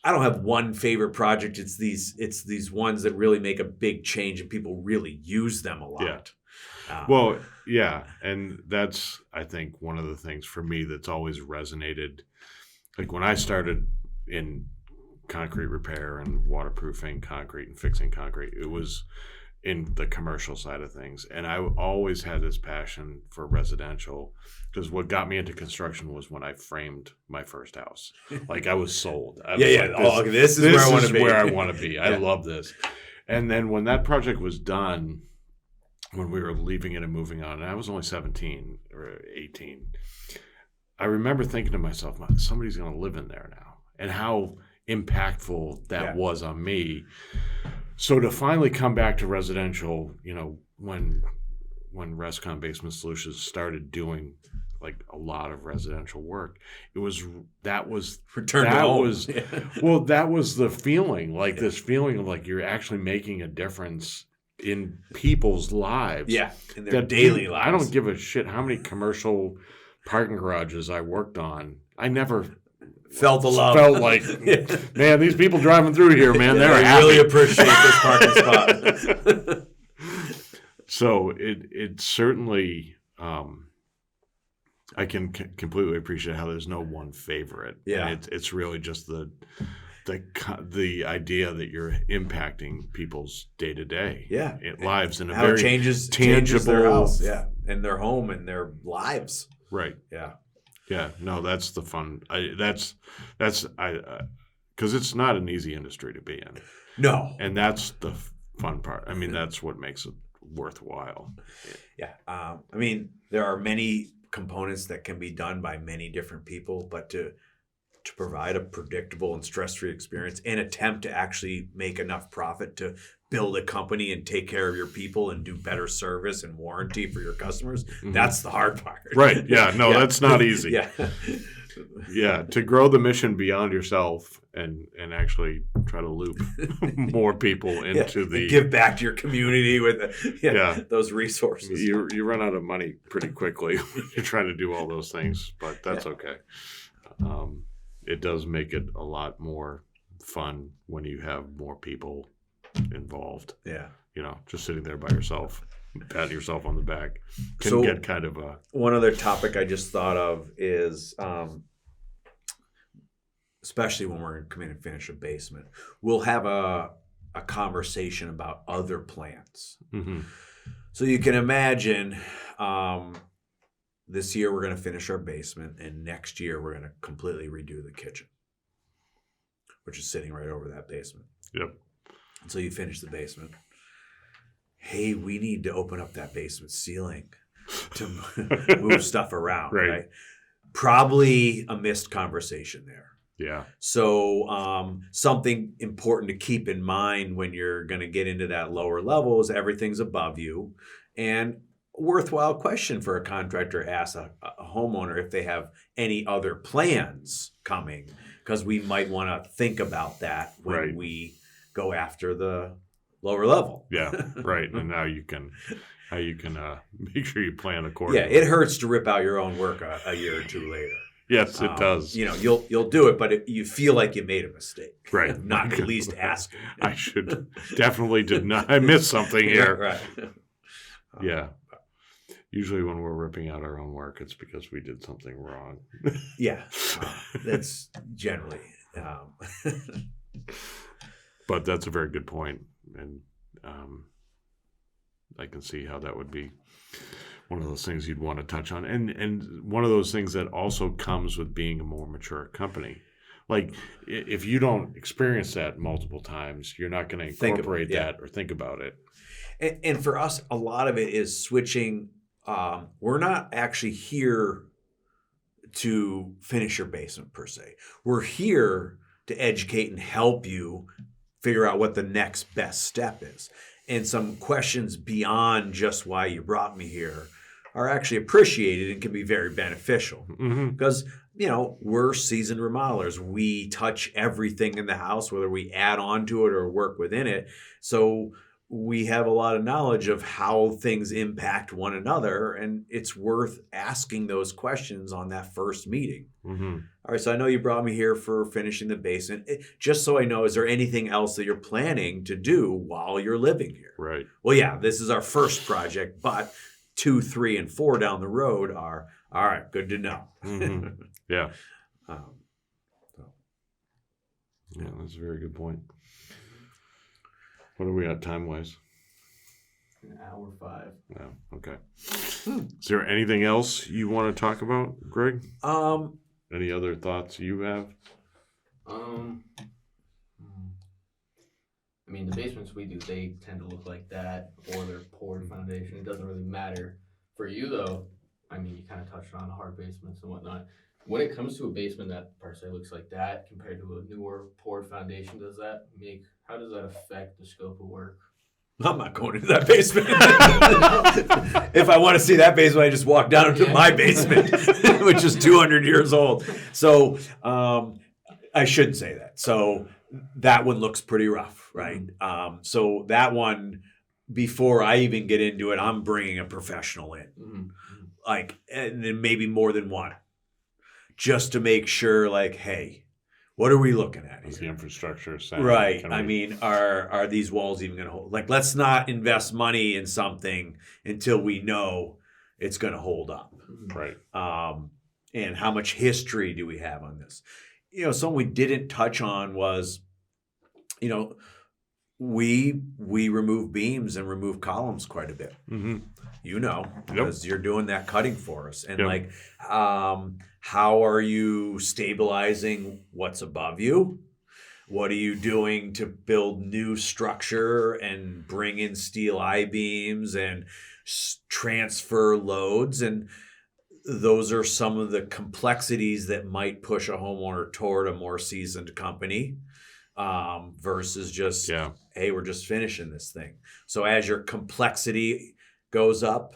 I don't have one favorite project. It's these ones that really make a big change, and people really use them a lot. Yeah. Well, yeah, and that's, I think, one of the things for me that's always resonated. Like when I started in concrete repair and waterproofing concrete and fixing concrete, it was in the commercial side of things. And I always had this passion for residential, because what got me into construction was when I framed my first house. Like I was sold. I was like, this is where I want to be. I love this. And then when that project was done, when we were leaving it and moving on, and I was only 17 or 18, I remember thinking to myself, somebody's going to live in there now, and how impactful that was on me. So to finally come back to residential, when Rescon Basement Solutions started doing like a lot of residential work, that was the feeling, like this feeling of like you're actually making a difference in people's lives. Yeah, in their daily lives. I don't give a shit how many commercial parking garages I worked on. I never felt the love. Felt like, man, these people driving through here, man, they're happy. Really appreciate this parking spot. So it certainly, I can completely appreciate how there's no one favorite. Yeah, and it's really just the idea that you're impacting people's day to day lives in a very tangible their house, and their home and their lives. Right. Yeah. Yeah, no, that's the fun. Because it's not an easy industry to be in. No, and that's the fun part. I mean, that's what makes it worthwhile. Yeah, I mean, there are many components that can be done by many different people, but to provide a predictable and stress-free experience and attempt to actually make enough profit to build a company and take care of your people and do better service and warranty for your customers, that's the hard part. Right. Yeah. No, that's not easy. Yeah. Yeah. To grow the mission beyond yourself and actually try to loop more people into the... give back to your community with those resources. You run out of money pretty quickly when you're trying to do all those things, but that's okay. It does make it a lot more fun when you have more people involved. Yeah. Just sitting there by yourself, patting yourself on the back can get kind of a... One other topic I just thought of is, especially when we're going to come in and finish a basement, we'll have a conversation about other plans. Mm-hmm. So you can imagine this year we're going to finish our basement, and next year we're going to completely redo the kitchen, which is sitting right over that basement. Yep. And so you finish the basement. Hey, we need to open up that basement ceiling to move stuff around, right? Probably a missed conversation there. Yeah. So something important to keep in mind when you're going to get into that lower level is everything's above you. And a worthwhile question for a contractor to ask a homeowner if they have any other plans coming, because we might want to think about that when we go after the lower level. Yeah, right. And now you can make sure you plan Yeah, accordingly. it hurts to rip out your own work a year or two later. Yes, it does. You'll do it, but you feel like you made a mistake. Right. Not at least asking. I should definitely did not. I missed something here. Right. Yeah. Usually when we're ripping out our own work, it's because we did something wrong. Yeah. That's generally. But that's a very good point. And I can see how that would be one of those things you'd want to touch on. And one of those things that also comes with being a more mature company. Like, if you don't experience that multiple times, you're not going to incorporate that or think about it. And for us, a lot of it is switching. We're not actually here to finish your basement per se. We're here to educate and help you figure out what the next best step is. And some questions beyond just why you brought me here are actually appreciated and can be very beneficial. Because, we're seasoned remodelers. We touch everything in the house, whether we add on to it or work within it. So we have a lot of knowledge of how things impact one another, and it's worth asking those questions on that first meeting. All right, so I know you brought me here for finishing the basement. Just so I know, is there anything else that you're planning to do while you're living here? Right. Well, yeah, this is our first project, but 2, 3, and 4 down the road are, all right, good to know. Yeah. Yeah, that's a very good point. What are we at time-wise? An hour 5. No. Okay. Is there anything else you want to talk about, Greg? Any other thoughts you have? I mean, the basements we do, they tend to look like that, or they're poured foundation. It doesn't really matter. For you, though, I mean, you kind of touched on hard basements and whatnot. When it comes to a basement that per se looks like that compared to a newer poured foundation, how does that affect the scope of work? I'm not going into that basement. If I want to see that basement, I just walk down into my basement, which is 200 years old. So I shouldn't say that. So that one looks pretty rough, right? So that one, before I even get into it, I'm bringing a professional in, and then maybe more than one, just to make sure, hey, what are we looking at here? Is the infrastructure sound? Right. I mean, are these walls even going to hold? Let's not invest money in something until we know it's going to hold up. Right. And how much history do we have on this? Something we didn't touch on was, we remove beams and remove columns quite a bit. Because you're doing that cutting for us. And how are you stabilizing what's above you? What are you doing to build new structure and bring in steel I-beams and transfer loads? And those are some of the complexities that might push a homeowner toward a more seasoned company versus just, hey, we're just finishing this thing. So as your complexity goes up,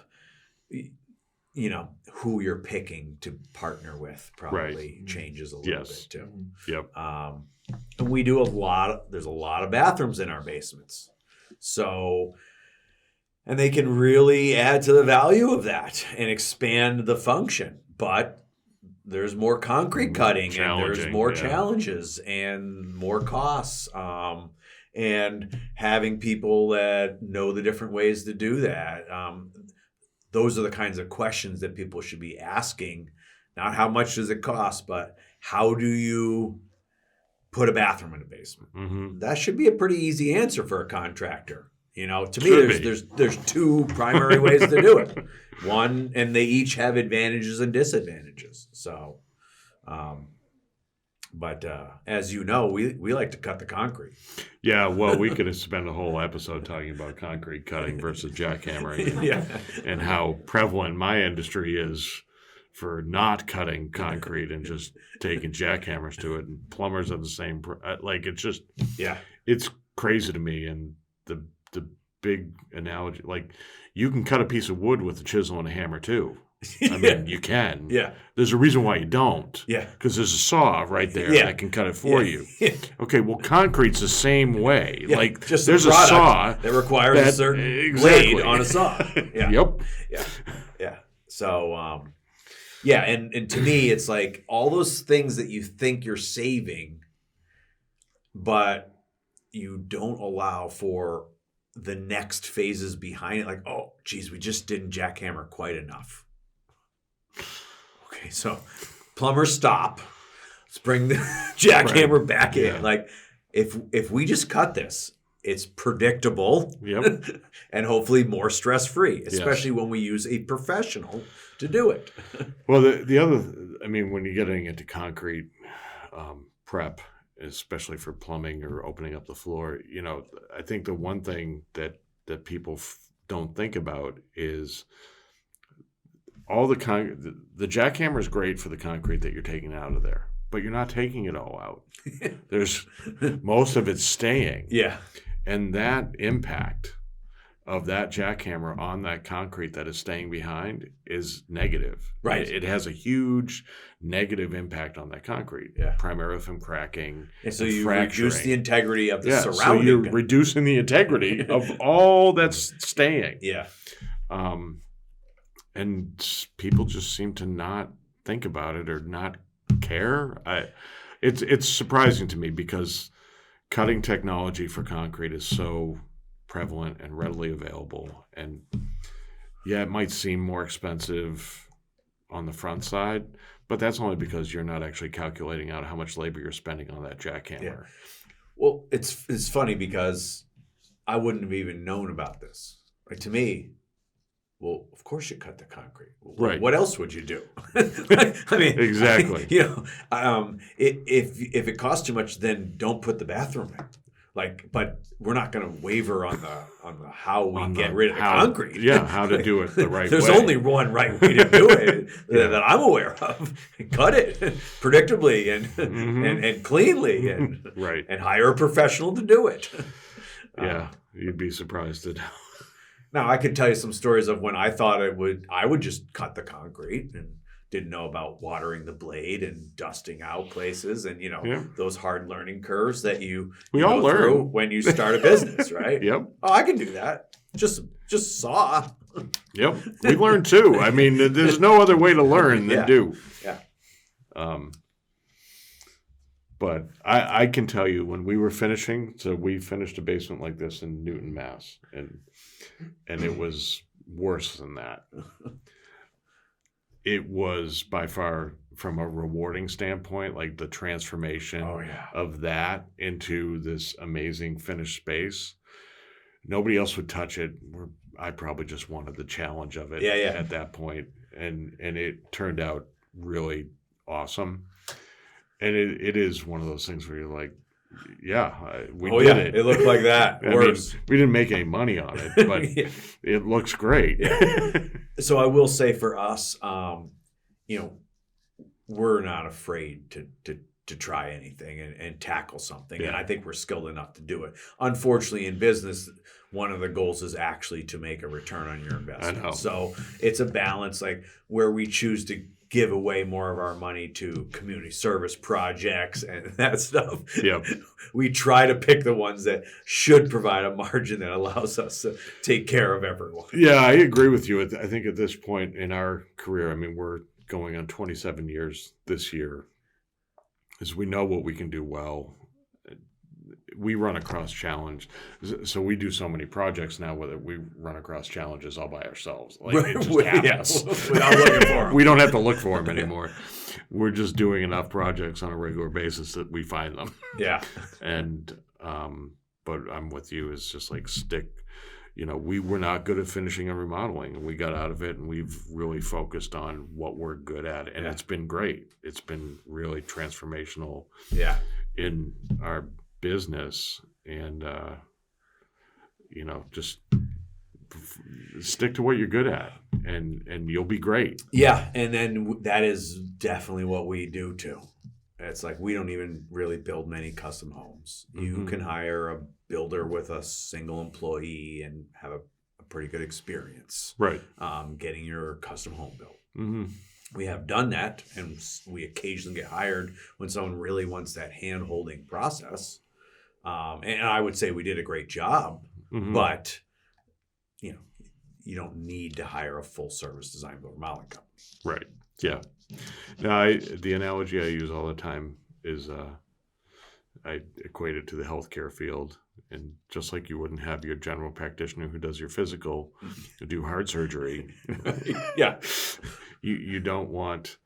who you're picking to partner with probably changes a little bit too. Yep. And we do there's a lot of bathrooms in our basements. So, and they can really add to the value of that and expand the function. But there's more concrete cutting and there's more challenges and more costs. And having people that know the different ways to do that. Those are the kinds of questions that people should be asking. Not how much does it cost, but how do you put a bathroom in a basement? That should be a pretty easy answer for a contractor. To me, there's 2 primary ways to do it. One, and they each have advantages and disadvantages. So, but as you know, we like to cut the concrete. Yeah, well, we could spend a whole episode talking about concrete cutting versus jackhammering and how prevalent my industry is for not cutting concrete and just taking jackhammers to it. And plumbers are the same. It's just, it's crazy to me. And the big analogy, you can cut a piece of wood with a chisel and a hammer too. I mean, you can. Yeah. There's a reason why you don't. Yeah. Because there's a saw right there Yeah. that can cut it for Yeah. you. Yeah. Okay, well, concrete's the same way. Yeah, Like, just there's a a product saw that requires a that- certain exactly. blade on a saw. Yeah. Yep. Yeah. So, yeah. And to me, it's like all those things that you think you're saving, but you don't allow for the next phases behind it. Like, oh, geez, we just didn't jackhammer quite enough. Okay, so plumbers stop. Let's bring the jackhammer back in. Yeah. Like, if we just cut this, it's predictable Yep. and hopefully more stress-free, especially when we use a professional to do it. Well, the other, I mean, when you're getting into concrete prep, especially for plumbing or opening up the floor, you know, I think the one thing that people don't think about is all the jackhammer is great for the concrete that you're taking out of there, but you're not taking it all out. There's most of it's staying. Yeah. And that impact of that jackhammer on that concrete that is staying behind is negative. Right. It has a huge negative impact on that concrete, Yeah. primarily from cracking. And so and you fracturing. reduce the integrity of the So surrounding. you're reducing the integrity of all that's staying. Yeah. And people just seem to not think about it or not care. It's surprising to me because cutting technology for concrete is so prevalent and readily available. And yeah, it might seem more expensive on the front side, but that's only because you're not actually calculating out how much labor you're spending on that jackhammer. Yeah. Well, it's funny because I wouldn't have even known about this. Like, to me, well, of course you cut the concrete. Well, Right. What else would you do? I mean, Exactly. You know, if it costs too much, then don't put the bathroom in. Like, but we're not going to waver on the how we get rid of the concrete. Yeah, how to do it the right There's way. only one right way to do it that I'm aware of. Cut it predictably and cleanly and Right. and hire a professional to do it. Yeah, you'd be surprised at how. Now, I could tell you some stories of when I thought I would just cut the concrete and didn't know about watering the blade and dusting out places and, you know, Yeah. those hard learning curves that We you all go learn. through when you start a business, right? Yep. Oh, I can do that. Just saw. Yep. We learn too. I mean, there's no other way to learn than Yeah. do. Yeah. But I can tell you when we were finishing, so we finished a basement like this in Newton, Mass. And it was worse than that. It was by far, from a rewarding standpoint, like the transformation Oh, yeah. of that into this amazing finished space. Nobody else would touch it. I probably just wanted the challenge of it at that point. And it turned out really awesome. And it is one of those things where you're like, we did it. It looked like that. I mean, Worse. we didn't make any money on it, but Yeah. it looks great. So I will say for us, you know, we're not afraid to try anything and tackle something. Yeah. And I think we're skilled enough to do it. Unfortunately, in business, one of the goals is actually to make a return on your investment. I know. So it's a balance, like where we choose to give away more of our money to community service projects and that stuff. Yep. We try to pick the ones that should provide a margin that allows us to take care of everyone. Yeah, I agree with you. I think at this point in our career, I mean, we're going on 27 years this year, is we know what we can do well. We run across challenge. So we do so many projects now where we run across challenges all by ourselves. Like it just happens. Without looking for them. We don't have to look for them anymore. We're just doing enough projects on a regular basis that we find them. Yeah. And but I'm with you. It's just like stick. You know, we were not good at finishing and remodeling. We got out of it, and we've really focused on what we're good at, and it's been great. It's been really transformational. Yeah. In our business, and you know, just stick to what you're good at, and you'll be great. Yeah, and then that is definitely what we do too. It's like we don't even really build many custom homes. You can hire a builder with a single employee and have a pretty good experience Right. getting your custom home built. Mm-hmm. We have done that, and we occasionally get hired when someone really wants that hand-holding process. And I would say we did a great job, Mm-hmm. but you don't need to hire a full-service design build remodeling company. Right. Yeah. Now, the analogy I use all the time is I equate it to the healthcare field. And just like you wouldn't have your general practitioner who does your physical do heart surgery, Yeah. you don't want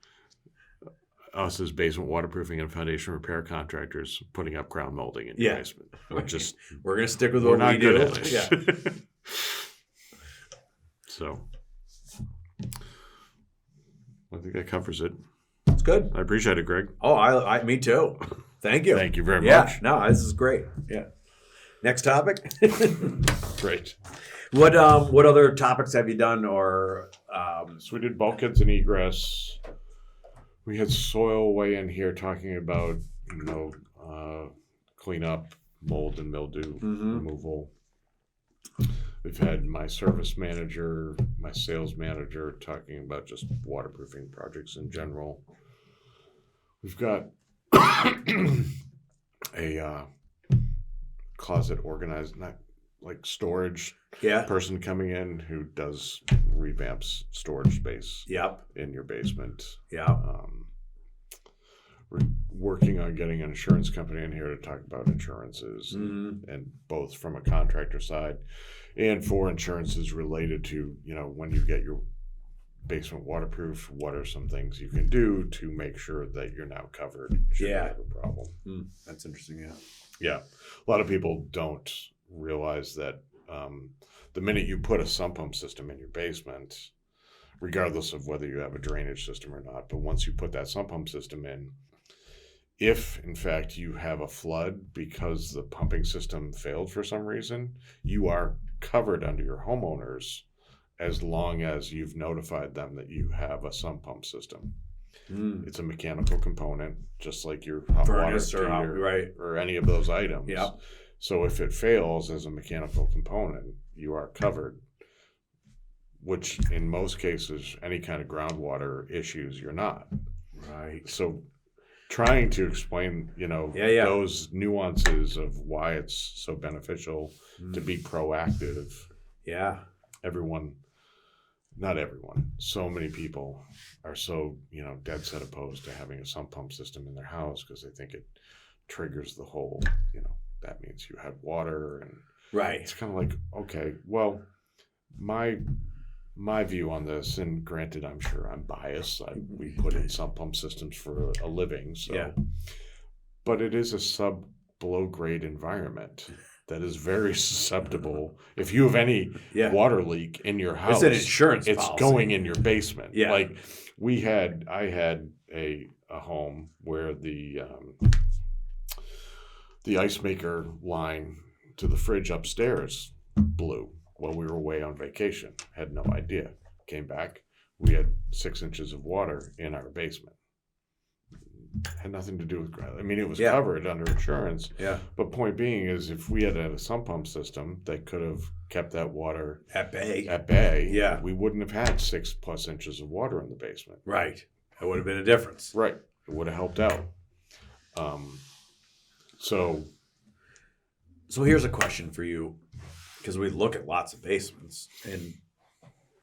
us as basement waterproofing and foundation repair contractors putting up ground molding in your basement. We're going to stick with what we do. Good at it. Yeah. So I think that covers it. It's good. I appreciate it, Greg. Oh, I me too. Thank you. Thank you very Yeah. much. No, this is great. Yeah. Next topic. Great. What other topics have you done, or So we did bulkheads and egress. We had soil weigh in here talking about, cleanup, mold and mildew removal. We've had my service manager, my sales manager talking about just waterproofing projects in general. We've got a closet organized, not like storage person coming in who does revamps storage space Yep. in your basement. Yeah. We're working on getting an insurance company in here to talk about insurances, Mm-hmm. and both from a contractor side and for insurances related to, when you get your basement waterproof, what are some things you can do to make sure that you're now covered should you have a problem. That's interesting. Yeah. Yeah. A lot of people don't realize that the minute you put a sump pump system in your basement, regardless of whether you have a drainage system or not, but once you put that sump pump system in, if in fact you have a flood because the pumping system failed for some reason, you are covered under your homeowners as long as you've notified them that you have a sump pump system. It's a mechanical component, just like your hot Furnace water heater or any of those items. Yep. So if it fails as a mechanical component, you are covered, which in most cases, any kind of groundwater issues, you're not. Right. So trying to explain, those nuances of why it's so beneficial to be proactive. Yeah. Not everyone, so many people are so, dead set opposed to having a sump pump system in their house because they think it triggers the whole, that means you have water, and Right. it's kind of like, okay, well, my view on this, and granted, I'm sure I'm biased. We put in sump pump systems for a living, so, but it is a sub-below grade environment that is very susceptible. If you have any water leak in your house, It's an insurance it's policy. going in your basement. Yeah. Like I had a home where the ice maker line to the fridge upstairs blew while we were away on vacation. Had no idea. Came back, we had 6 inches of water in our basement. Had nothing to do with, it was covered under insurance. Yeah. But point being is, if we had a sump pump system that could have kept that water At bay. we wouldn't have had 6+ inches of water in the basement. Right. That would have been a difference. Right. It would have helped out. So here's a question for you, because we look at lots of basements, and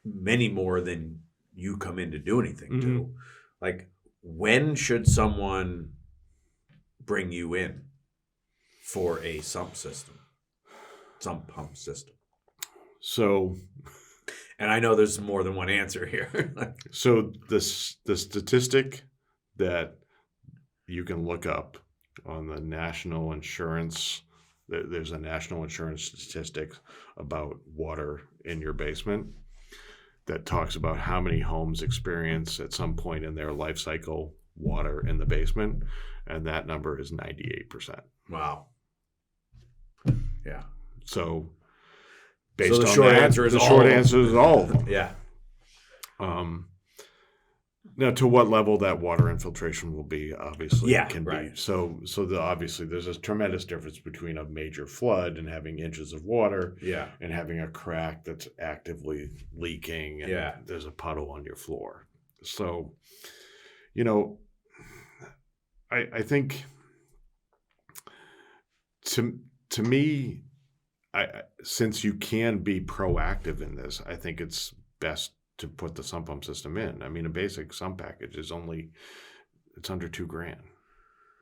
many more than you come in to do anything to. Like, when should someone bring you in for a sump pump system? So, and I know there's more than one answer here. so the statistic that you can look up on the national insurance, there's a national insurance statistic about water in your basement that talks about how many homes experience at some point in their life cycle water in the basement, and that number is 98%. Wow. Yeah. So based So the on short that, answer is the all short of them. answer is all of them. Yeah. Now, to what level that water infiltration will be, obviously, can right. be. So obviously, there's a tremendous difference between a major flood and having inches of water, and having a crack that's actively leaking, and there's a puddle on your floor. So, you know, I think to me, since you can be proactive in this, I think it's best to put the sump pump system in. I mean, a basic sump package is it's under $2,000.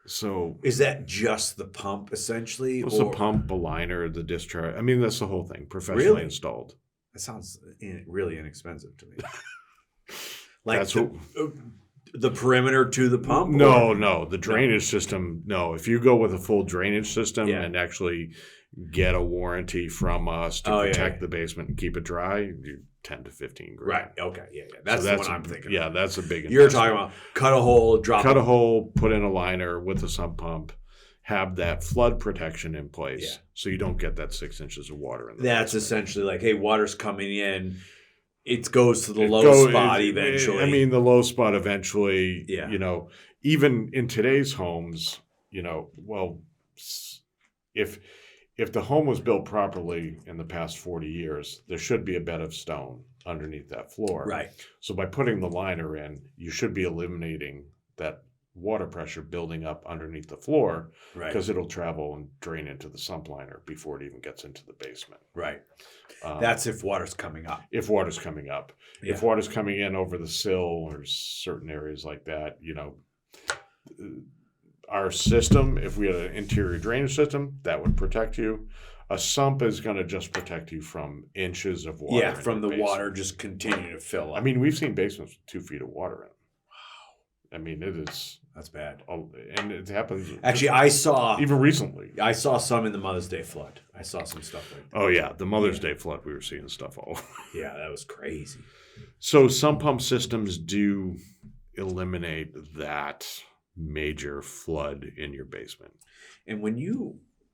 So Is that just the pump essentially? what's the pump, a liner, the discharge? I mean, that's the whole thing, professionally Really? installed. That sounds really inexpensive to me. Like That's the perimeter to the pump? No, the drainage system. No, if you go with a full drainage system Yeah. and actually get a warranty from us to protect the basement and keep it dry, you're 10 to 15 grand. Right. Okay. Yeah. That's the one I'm thinking. Yeah, that's a big investment. You're talking about cut a hole, cut a hole, put in a liner with a sump pump, have that flood protection in place, so you don't get that 6 inches of water in the That's basement. essentially like, hey, water's coming in. It goes to the low spot eventually. I mean, the low spot eventually. Yeah. You know, even in today's homes, you know, well, if the home was built properly in the past 40 years, there should be a bed of stone underneath that floor. Right. So by putting the liner in, you should be eliminating that water pressure building up underneath the floor, Right. because it'll travel and drain into the sump liner before it even gets into the basement. Right. That's if water's coming up. If water's coming up. Yeah. If water's coming in over the sill or certain areas like that, you know, our system, if we had an interior drainage system, that would protect you. A sump is going to just protect you from inches of water. Yeah, in from the your basement. water just continue to fill up. I mean, we've seen basements with 2 feet of water in them. Wow. I mean, it is, that's bad. and it happens. Actually, I saw recently. I saw some in the Mother's Day flood. I saw some stuff like that. Oh yeah, the Mother's Day flood, we were seeing stuff all over. Yeah, that was crazy. So sump pump systems do eliminate that major flood in your basement. And when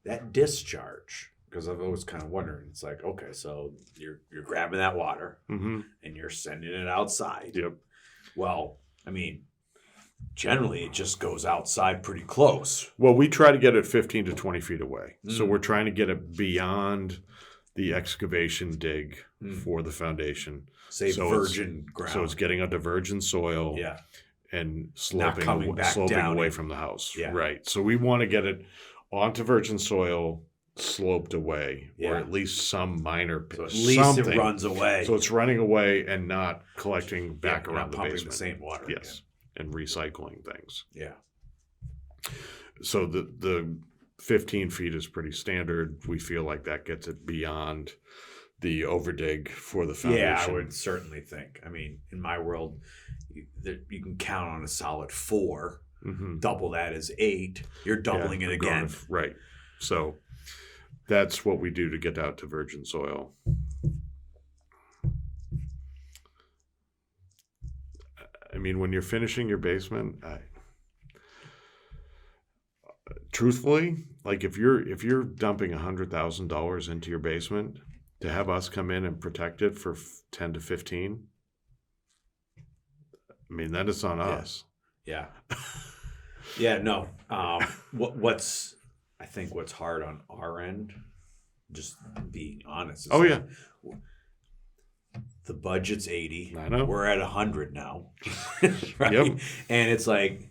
that discharge, because I've always kind of wondering, it's like, okay, so you're grabbing that water Mm-hmm. and you're sending it outside. Yep. Well, I mean, generally it just goes outside pretty close. Well, we try to get it 15 to 20 feet away. So Mm. we're trying to get it beyond the excavation dig Mm. for the foundation. Say So virgin ground. So it's getting onto virgin soil. Yeah. And sloping coming back down away in. from the house. Yeah. Right. So we want to get it onto virgin soil, sloped away, or Yeah. at least some minor So at least something. it runs away. So it's running away and not collecting back Yeah, around not the pumping basement. the same water. Yes. And recycling things. Yeah. So the 15 feet is pretty standard. We feel like that gets it beyond the overdig for the foundation. Yeah, I would certainly think. I mean, in my world, you can count on a solid 4. Mm-hmm. Double that is 8. You're doubling it again. Right. So that's what we do to get out to virgin soil. I mean, when you're finishing your basement, truthfully, like if you're dumping $100,000 into your basement, to have us come in and protect it for 10 to 15, I mean, that is on us. Yeah. Yeah, no. What's I think what's hard on our end, just being honest. Oh, yeah. The budget's 80. I know. We're at 100 now. Right? Yep. And it's like,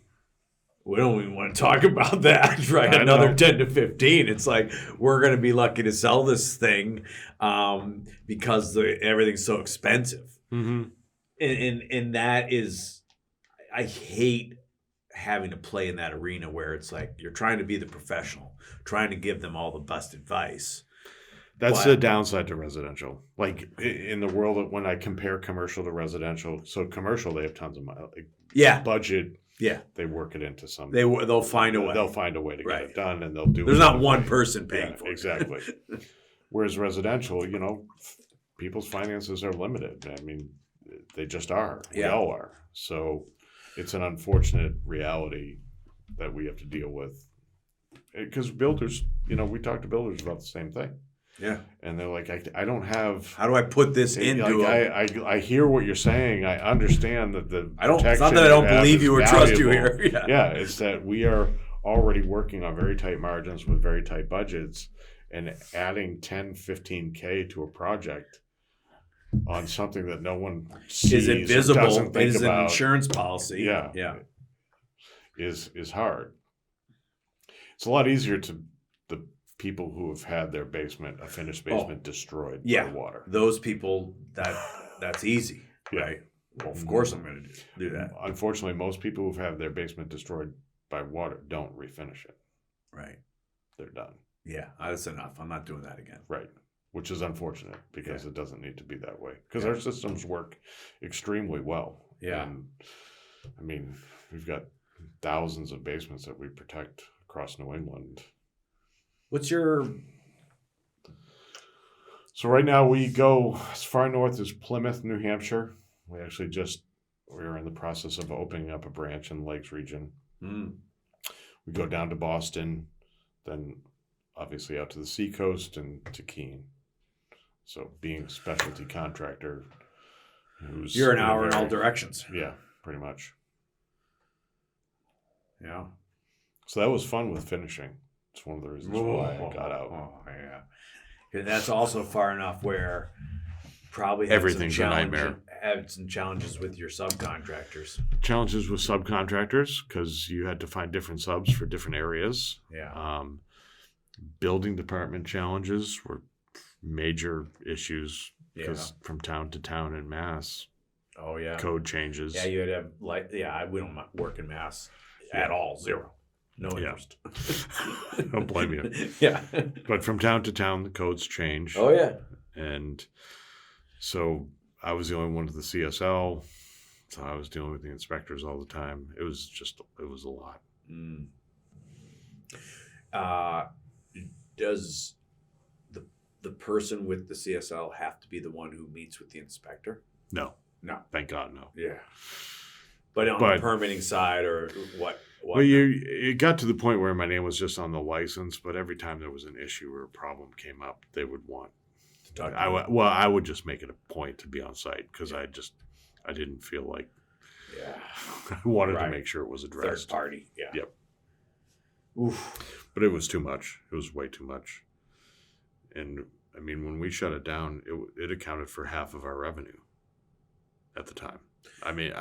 we don't even want to talk about that, right? I Another know. 10 to 15. It's like, we're going to be lucky to sell this thing because everything's so expensive. Mm-hmm. And that is, I hate having to play in that arena where it's like you're trying to be the professional, trying to give them all the best advice. That's But- the downside to residential. Like in the world of when I compare commercial to residential, so commercial, they have tons of money. Like Yeah, budget, yeah. they work it into some. They'll find a way. They'll find a way to get Right. it done, and they'll do. There's it not in a one way. person paying Yeah, for it. exactly. Whereas residential, you know, people's finances are limited. I mean, they just are. We Yeah. all are. So it's an unfortunate reality that we have to deal with. Because builders, you know, we talk to builders about the same thing. Yeah. And they're like, I don't have. How do I put this into Like, I hear what you're saying. I understand that the I don't. It's protection not that I don't you have believe is you or trust you valuable. here. Yeah. Yeah, it's that we are already working on very tight margins with very tight budgets, and adding 10, 15K to a project on something that no one sees Is or invisible. doesn't think Is an about insurance policy. Yeah. Yeah. is hard. It's a lot easier to the people who have had their a finished basement destroyed Yeah. by water. Those people, that's easy, Yeah. right? Well, of course I'm going to do that. Unfortunately, most people who've had their basement destroyed by water don't refinish it. Right. They're done. Yeah, that's enough. I'm not doing that again. Right. Which is unfortunate because Yeah. it doesn't need to be that way. Because Yeah. our systems work extremely well. Yeah. And, I mean, we've got thousands of basements that we protect across New England. What's your... So right now we go as far north as Plymouth, New Hampshire. We're in the process of opening up a branch in the Lakes region. We go down to Boston, then obviously out to the seacoast and to Keene. So being a specialty contractor who's... You're an hour in all directions. Yeah, pretty much. Yeah. So that was fun with finishing. It's one of the reasons why I got out. Oh, yeah. And that's also far enough where probably Everything's a nightmare. Had some challenges with your subcontractors. Challenges with subcontractors because you had to find different subs for different areas. Yeah. Building department challenges were major issues because from town to town in Mass, Oh, yeah. code changes. Yeah, you had to have, we don't work in Mass at all. Zero. No interest. Don't blame you. Yeah. But from town to town, the codes change. Oh, yeah. And so I was the only one to the CSL. So I was dealing with the inspectors all the time. It was a lot. Does the person with the CSL have to be the one who meets with the inspector? No. No. Thank God, no. Yeah. But on the permitting side or what? Well, it got to the point where my name was just on the license, but every time there was an issue or a problem came up, they would want to talk. I would just make it a point to be on site because I didn't feel like I wanted to make sure it was addressed. Third party. Yeah. Yep. Oof. But it was too much. It was way too much. And I mean, when we shut it down, it accounted for half of our revenue at the time. I mean,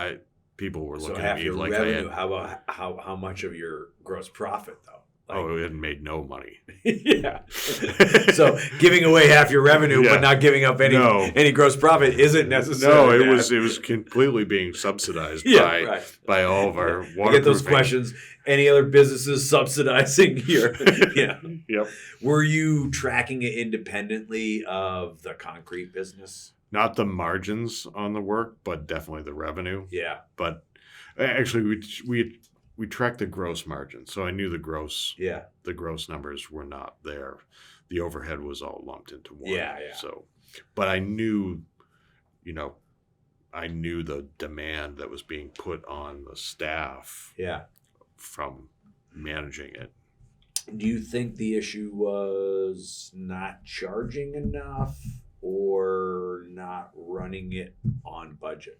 people were looking at me like revenue, how much of your gross profit though? It had made no money. Yeah. So giving away half your revenue but not giving up any gross profit isn't necessarily. No, it was completely being subsidized by all of our waterproofing. I get those questions. Any other businesses subsidizing your Yep. Were you tracking it independently of the concrete business? Not the margins on the work, but definitely the revenue. Yeah. But actually, we tracked the gross margin, so I knew the gross numbers were not there. The overhead was all lumped into one. Yeah. So, but I knew the demand that was being put on the staff. Yeah. From managing it. Do you think the issue was not charging enough or not running it on budget?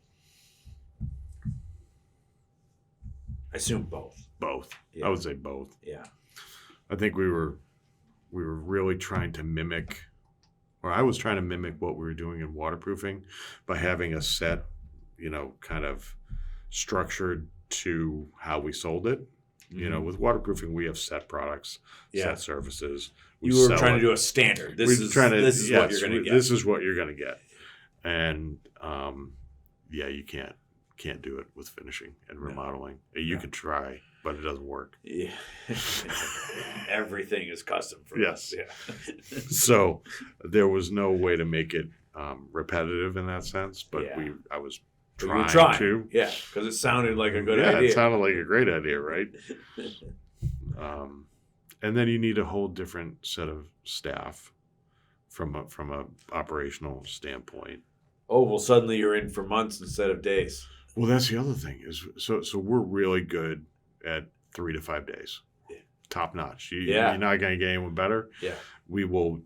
I assume both. Both. Yeah. I would say both. Yeah. I think we were really trying to mimic, or I was trying to mimic what we were doing in waterproofing by having a set, kind of structured to how we sold it. Mm-hmm. With waterproofing, we have set products, set services. You were trying to do a standard. This is what you're going to get. This is what you're going to get. And you can't do it with finishing and remodeling. You could try, but it doesn't work. Yeah. Everything is custom for us. Yeah. So there was no way to make it repetitive in that sense, but I was trying to. Yeah, because it sounded like a good idea. Yeah, it sounded like a great idea, right? And then you need a whole different set of staff from a operational standpoint. Oh, well, suddenly you're in for months instead of days. Well, that's the other thing is so we're really good at 3 to 5 days. Yeah. Top notch. You're not going to get anyone better. Yeah. We will,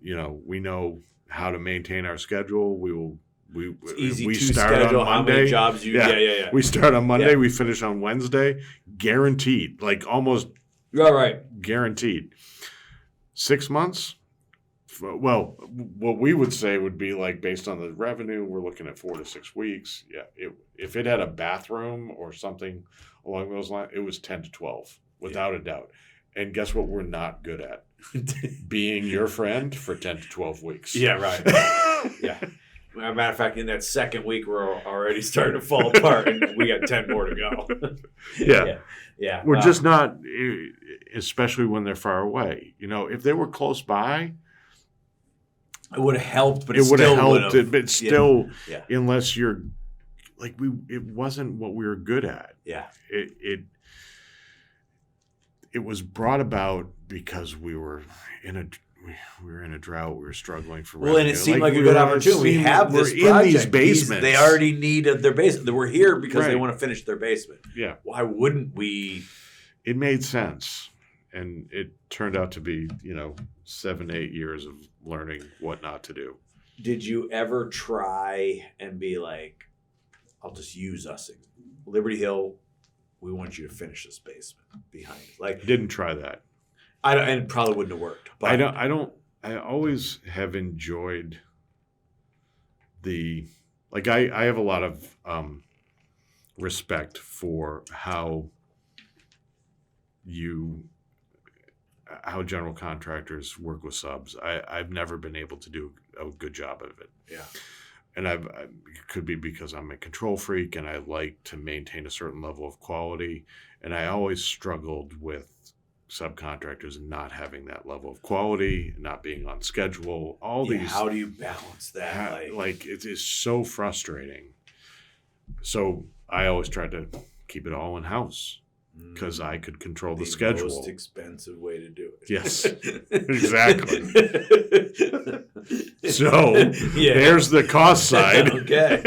we know how to maintain our schedule. It's easy we to start schedule on how Monday. many jobs you Yeah. We start on Monday, we finish on Wednesday, guaranteed. Like almost right. Guaranteed. 6 months, Well, what we would say would be like based on the revenue, we're looking at 4 to 6 weeks. Yeah, if it had a bathroom or something along those lines, it was 10 to 12 without a doubt. And guess what? We're not good at being your friend for 10 to 12 weeks. Yeah, right. Yeah. As a matter of fact, in that second week, we're already starting to fall apart, and we got 10 more to go. Yeah. Yeah. We're just not, especially when they're far away. You know, if they were close by, it would have helped, but it would have helped. would've- But still, Yeah. unless you're like it wasn't what we were good at. Yeah. It was brought about because we were in a drought. We were struggling for Well, and revenue. it seemed like a we good were- opportunity. We have this we're project. in these basements. They already needed their basement. We're here because they Right. want to finish their basement. Yeah, Why wouldn't we? it made sense, and it turned out to be 7, 8 years of learning what not to do. Did you ever try and be like, I'll just use us. Liberty Hill, we want you to finish this basement behind it. Like, Didn't try that. I don't, and it probably wouldn't have worked. But I always have enjoyed I have a lot of respect for how general contractors work with subs. I've never been able to do a good job of it. Yeah. And it could be because I'm a control freak and I like to maintain a certain level of quality. And I always struggled with subcontractors not having that level of quality, not being on schedule, these. How do you balance that? It is so frustrating. So I always tried to keep it all in house because I could control the schedule. Most expensive way to do it. Yes, exactly. So there's the cost side. Okay.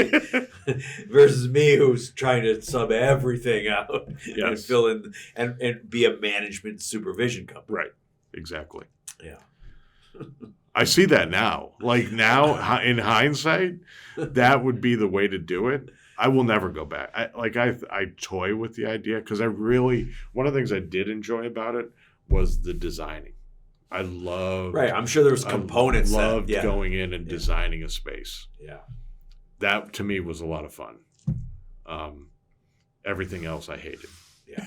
Versus me, who's trying to sub everything out and Yes. fill in and be a management supervision company. Right. Exactly. Yeah. I see that now. Like now, in hindsight, that would be the way to do it. I will never go back. I toy with the idea because one of the things I did enjoy about it was the designing. I loved. Right. I'm sure there was components. I loved going in and designing a space. Yeah. That to me was a lot of fun. Everything else I hated. Yeah.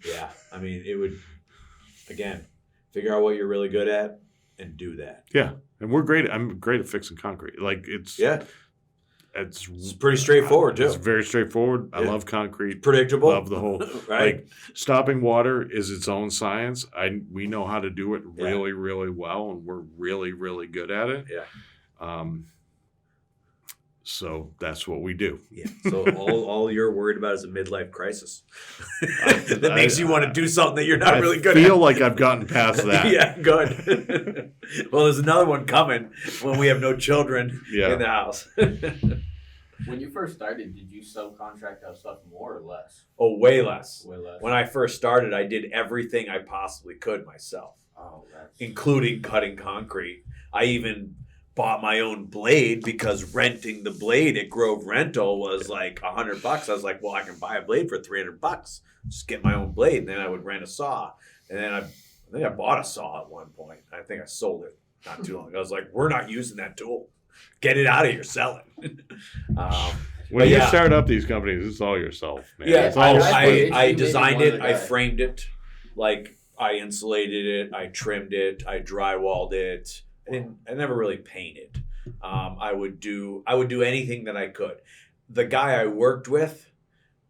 Yeah. I mean, it would, again, figure out what you're really good at and do that. Yeah, and I'm great at fixing concrete. Like it's It's pretty straightforward, too. It's very straightforward. I Yeah. love concrete. Predictable. Love the whole Right. Like stopping water is its own science. We know how to do it really, really well, and we're really, really good at it. Yeah. So that's what we do. Yeah. So all you're worried about is a midlife crisis. That makes you want to do something that you're not really good I at. feel like I've gotten past that. Yeah, good. Well, there's another one coming when we have no children Yeah. in the house. When you first started, did you subcontract out stuff more or less? Oh, way less. Way less. When I first started, I did everything I possibly could myself, that's including cutting concrete. I even bought my own blade because renting the blade at Grove Rental was like $100. I was like, well, I can buy a blade for $300. Just get my own blade, and then I would rent a saw. And then I think I bought a saw at one point. I think I sold it not too long ago. I was like, we're not using that tool. Get it out of here, sell it. When you start up these companies, it's all yourself, man. Yeah, It's all I designed it. I guy. framed it. Like I insulated it. I trimmed it. I drywalled it. I never really painted. I would do anything that I could. The guy I worked with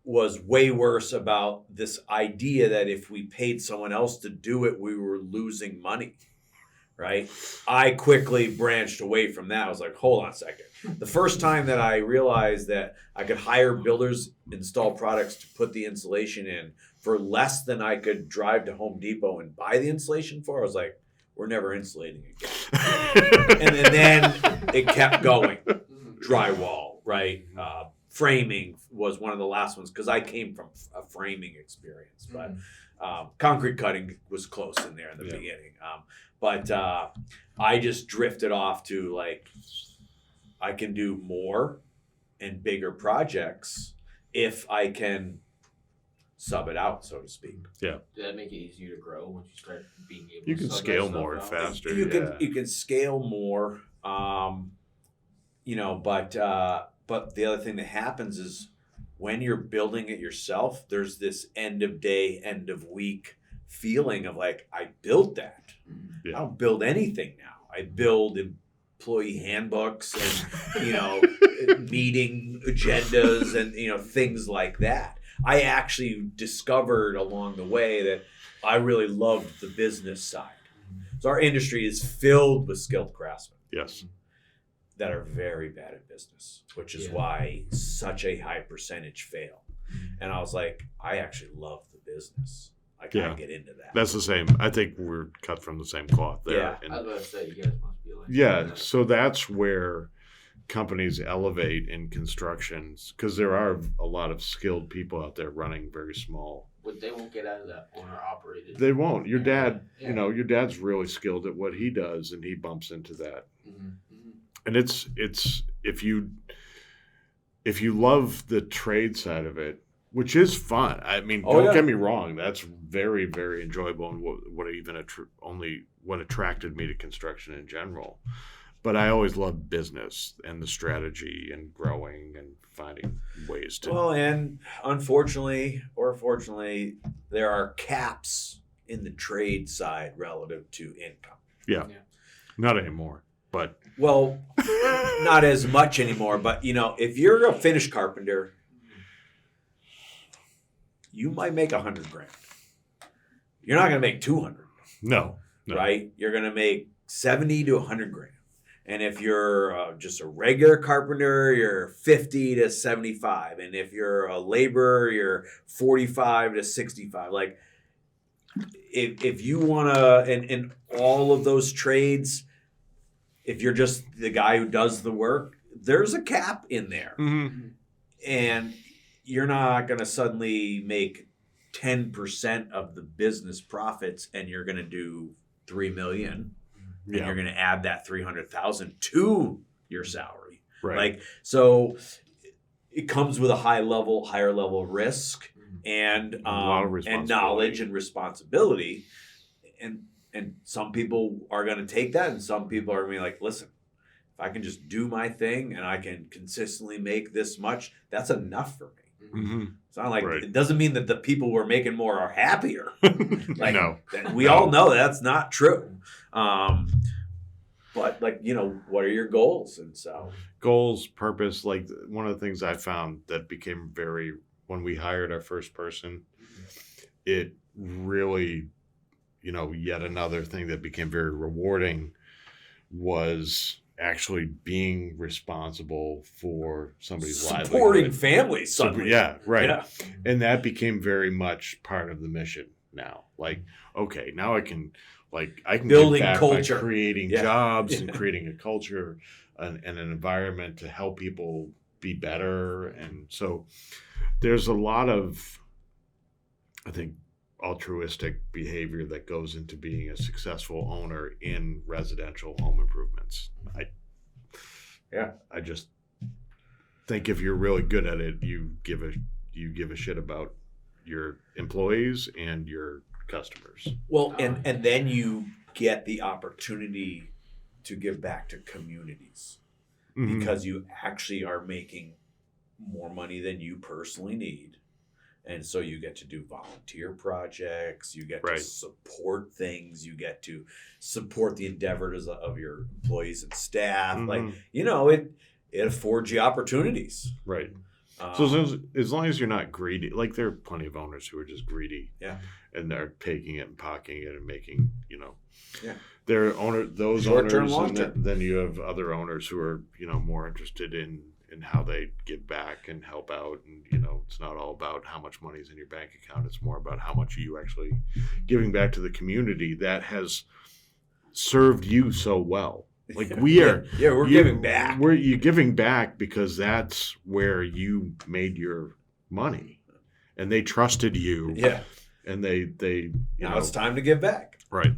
was way worse about this idea that if we paid someone else to do it, we were losing money. Right? I quickly branched away from that. I was like, hold on a second. The first time that I realized that I could hire builders, install products to put the insulation in for less than I could drive to Home Depot and buy the insulation for, I was like, we're never insulating again. And then it kept going. Drywall, right? Framing was one of the last ones because I came from a framing experience. But concrete cutting was close in there in the beginning. But I just drifted off to like, I can do more and bigger projects if I can sub it out, so to speak. Did that make it easier to grow once you start being able You to can sub that scale stuff more out? faster. You can scale more, but the other thing that happens is when you're building it yourself, there's this end of day, end of week feeling of like, I built that. Yeah. I don't build anything now. I build employee handbooks and meeting agendas and things like that. I actually discovered along the way that I really loved the business side. So our industry is filled with skilled craftsmen Yes. that are very bad at business, which is Yeah. why such a high percentage fail. And I was like, I actually love the business. I kind Yeah. of get into that. That's the same. I think we're cut from the same cloth there. Yeah. And I was about to say, you guys must be like yeah, so that's where companies elevate in constructions, because there are a lot of skilled people out there running very small. But they won't get out of that owner operated. They won't. Your dad, Yeah. your dad's really skilled at what he does, and he bumps into that. And it's if you love the trade side of it, which is fun. I mean, Oh, don't yeah. get me wrong. That's very, very enjoyable, and what attracted me to construction in general. But I always loved business and the strategy and growing and finding ways to. Well, and unfortunately or fortunately, there are caps in the trade side relative to income. Not anymore, but Well, not as much anymore, but if you're a finish carpenter, you might make $100,000. You're not going to make 200, no. right? You're going to make 70 to 100 grand. And if you're just a regular carpenter, you're 50 to 75. And if you're a laborer, you're 45 to 65. Like, if you want to, in all of those trades, if you're just the guy who does the work, there's a cap in there. Mm-hmm. And you're not going to suddenly make 10% of the business profits and you're going to do $3 million. And Yeah. you're going to add that 300,000 to your salary. Right. Like, so it comes with a higher level of risk and A lot of and responsibility. knowledge and responsibility. And some people are going to take that, and some people are going to be like, listen, if I can just do my thing and I can consistently make this much, that's enough for me. Mm-hmm. It's not like Right. it doesn't mean that the people who are making more are happier. Like, No. we all know that's not true. But what are your goals? And so, Goals, purpose, like one of the things I found that became when we hired our first person, it really, yet another thing that became very rewarding was actually being responsible for somebody's supporting livelihood. families. Suddenly. Yeah, right. Yeah. And that became very much part of the mission now. Like, okay, now I can Building give back culture. by creating Yeah. jobs Yeah. and creating a culture and an environment to help people be better. And so there's a lot of, I think, altruistic behavior that goes into being a successful owner in residential home improvements. I just think if you're really good at it, you give a shit about your employees and your customers. Well, and then you get the opportunity to give back to communities Mhm. because you actually are making more money than you personally need. And so you get to do volunteer projects, you get to Right. support things, you get to support the endeavors of your employees and staff. Mhm. Like, it affords you opportunities. Right. Um, So as long as you're not greedy, like there are plenty of owners who are just greedy. Yeah. And they're taking it and pocketing it and making, Yeah. They're those Short-term, owners, and long-term. then you have other owners who are, more interested in how they give back and help out. And, it's not all about how much money is in your bank account. It's more about how much are you actually giving back to the community that has served you so well. Like we are. we're giving back. You're giving back because that's where you made your money. And they trusted you. Yeah. And they Now it's time to give back. Right.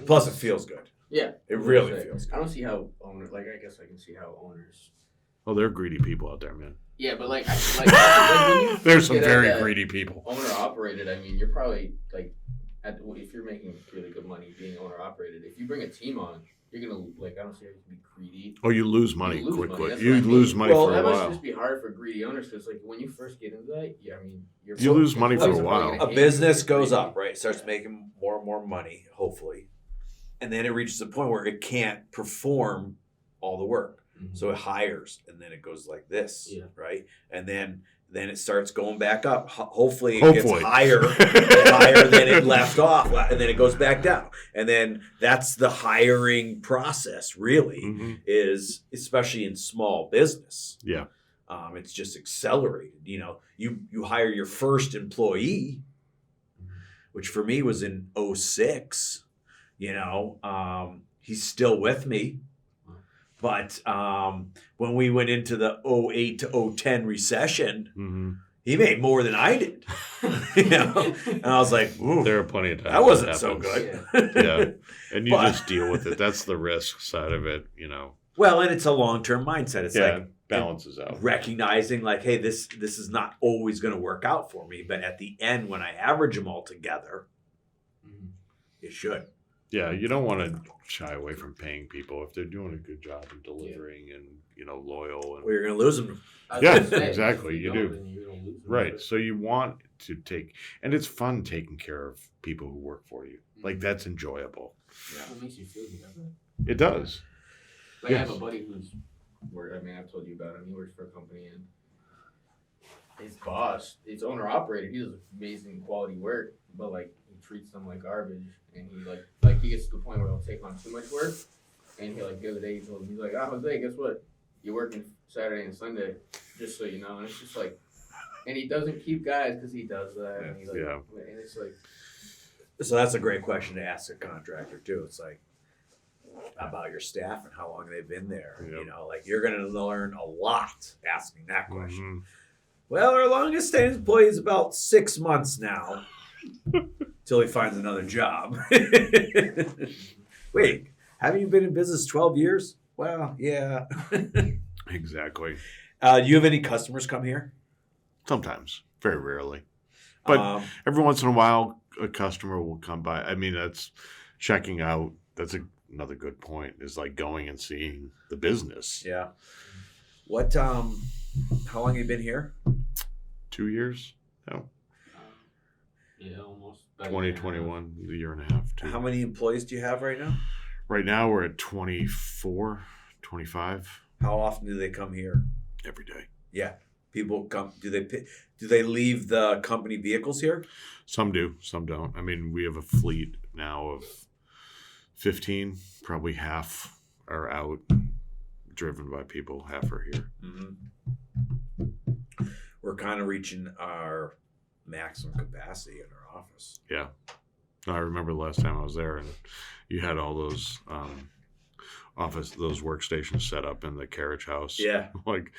Plus, it feels good. Yeah, It really Say, feels I good. don't see how owners. Like, I guess I can see how owners. Oh, they're greedy people out there, man. Yeah, but like when you There's some get at very that greedy people. owner operated. I mean, you're probably like, if you're making really good money being owner operated, if you bring a team on, you're gonna like. I don't see how you can be greedy. Oh, you lose money You lose money, quickly. that's You what I mean. lose money Well, for a That must while. just be hard for greedy owners because like when you first get into that, I mean, You lose money for a employees are probably while. gonna A hate business you. goes up, right? It starts making more and more money, hopefully. And then it reaches a point where it can't perform all the work. Mhm. So it hires and then it goes like this, Yeah. right? And then it starts going back up. Hopefully it Hopefully. gets higher than it left off, and then it goes back down. And then that's the hiring process, really, Mhm. is especially in small business. Yeah. It's just accelerated. You know, you hire your first employee, which for me was in 06. You know, he's still with me. But when we went into the 08 to 010 recession, Mhm. he made more than I did. You know? And I was like, ooh, There are plenty of times that wasn't so happens. good. Yeah. And you But- just deal with it. That's the risk side of it, you know. Well, and it's a long-term mindset. It's Yeah, like balances out. recognizing like, hey, this is not always going to work out for me. But at the end, when I average them all together, Mhm. it should. Yeah, you don't want to shy away from paying people if they're doing a good job and delivering and, you know, loyal and Or you're going to lose them. I was Yeah, gonna say, exactly, if you don't, do. then you're gonna lose them. right. So you want to take, and it's fun taking care of people who work for you. Like that's enjoyable. It makes you feel good, doesn't it? It does. Like I have Yes. a buddy who's I mean, I've told you about him. He works for a company and his boss, it's owner operated. He does amazing quality work, but like he treats them like garbage, and he like he gets to the point where he'll take on too much work, and he like the other day he told me he's like, Jose, guess what? You're working Saturday and Sunday, just so you know. And it's just like, and he doesn't keep guys because he does that, and he's like, Yeah. and it's like. So that's a great question to ask a contractor too. It's like about your staff and how long they've been there. Yep. You know, like you're going to learn a lot asking that question. Mhm. Well, our longest staying employee is about 6 months now, till he finds another job. Wait, haven't you been in business 12 years? Well, yeah. Exactly. Do you have any customers come here? Sometimes, very rarely. But every once in a while, a customer will come by. I mean, that's checking out. That's another good point, is like going and seeing the business. Yeah. What? How long have you been here? 2 years? No. Yeah, almost. 2021, a year and a half. Two. How many employees do you have right now? Right now, we're at 24, 25 How often do they come here? every day. Yeah, people come. Do they leave the company vehicles here? Some do, some don't. I mean, we have a fleet now of 15. Probably half are out, driven by people. Half are here. Mm-hmm. We're kind of reaching our maximum capacity in our office. Yeah. I remember the last time I was there, and you had all those those workstations set up in the carriage house. Yeah. Like,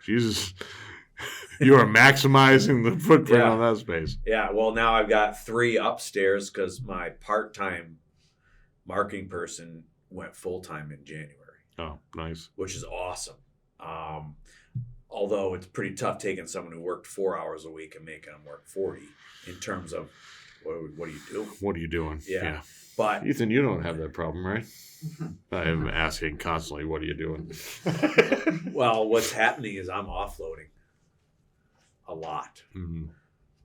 Jesus, you are maximizing the footprint Yeah. on that space. Yeah, well, now I've got 3 upstairs because my part-time marketing person went full-time in January, Oh, nice. which is awesome. Although it's pretty tough taking someone who worked 4 hours a week and making them work 40 in terms of what do you do? What are you doing? Yeah. But Ethan, you don't have that problem, right? I am asking constantly, what are you doing? well, what's happening is I'm offloading a lot. Mhm.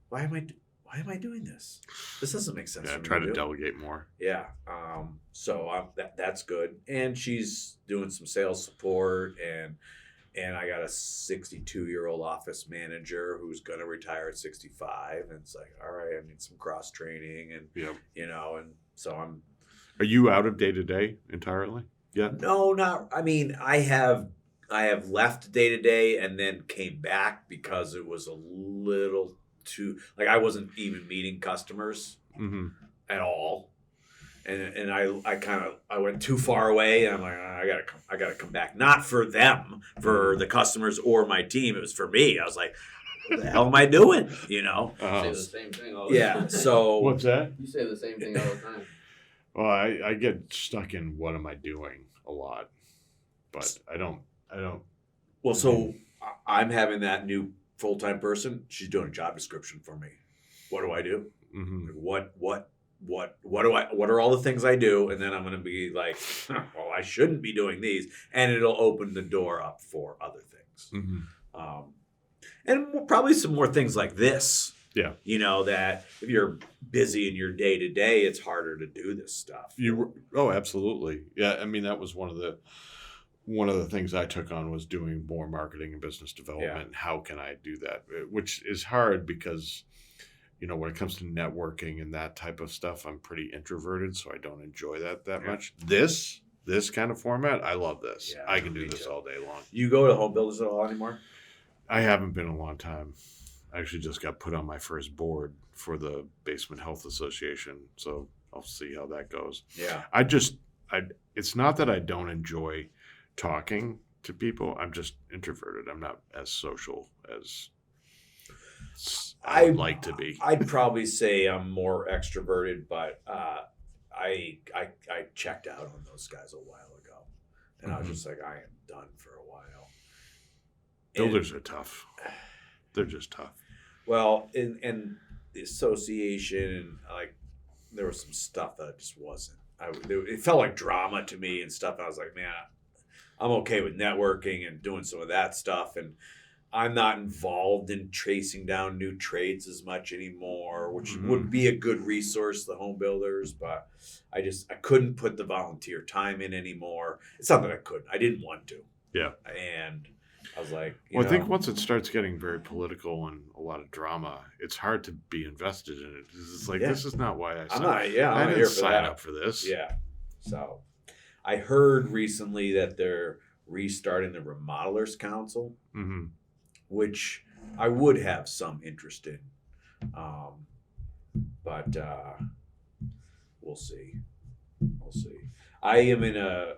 Why am I doing this? This doesn't make sense. Yeah, for me try to do. delegate more. Yeah. So that's good. And she's doing some sales support, and I got a 62-year-old office manager who's going to retire at 65. And it's like, all right, I need some cross training, and Yeah. and so I'm. Are you out of day to day entirely? Yeah. No, not. I mean, I have left day to day and then came back because it was a little too, like, I wasn't even meeting customers Mm-hmm. at all, and I went too far away, and I'm like, I gotta come back, not for them, for the customers or my team. It was for me. I was like, what the hell am I doing? You say the same thing all the Yeah. time. So What's that? You say the same thing all the time. Well, I get stuck in what am I doing a lot, but I don't. well, so I'm having that new full-time person. She's doing a job description for me. What do I do? Mm-hmm. What are all the things I do? And then I'm going to be like, well, I shouldn't be doing these. And it'll open the door up for other things. Mm-hmm. And probably some more things like this. Yeah. That if you're busy in your day to day, it's harder to do this stuff. Absolutely. Yeah. I mean, that was one of the things I took on was doing more marketing and business development. Yeah. How can I do that? Which is hard because, when it comes to networking and that type of stuff, I'm pretty introverted, so I don't enjoy that much. This kind of format, I love this. Yeah, I can do this all day long. You go to home builders at all anymore? I haven't been in a long time. I actually just got put on my first board for the Basement Health Association, so I'll see how that goes. Yeah. It's not that I don't enjoy talking to people. I'm just introverted. I'm not as social as I would like to be. I'd probably say I'm more extroverted, but I checked out on those guys a while ago, and I was just like, I am done for a while. Builders are tough. They're just tough. Well, in the association, like there was some stuff that just wasn't. It felt like drama to me and stuff. I was like, man, I'm okay with networking and doing some of that stuff, and I'm not involved in chasing down new trades as much anymore, which would be a good resource to the home builders, but I couldn't put the volunteer time in anymore. It's not that I couldn't. I didn't want to. Yeah. And I was like, I think once it starts getting very political and a lot of drama, it's hard to be invested in it. It's like, this is not why I signed up. I'm not here for sign that. up for this. Yeah. So I heard recently that they're restarting the Remodelers Council, which I would have some interest in. But we'll see. I am in a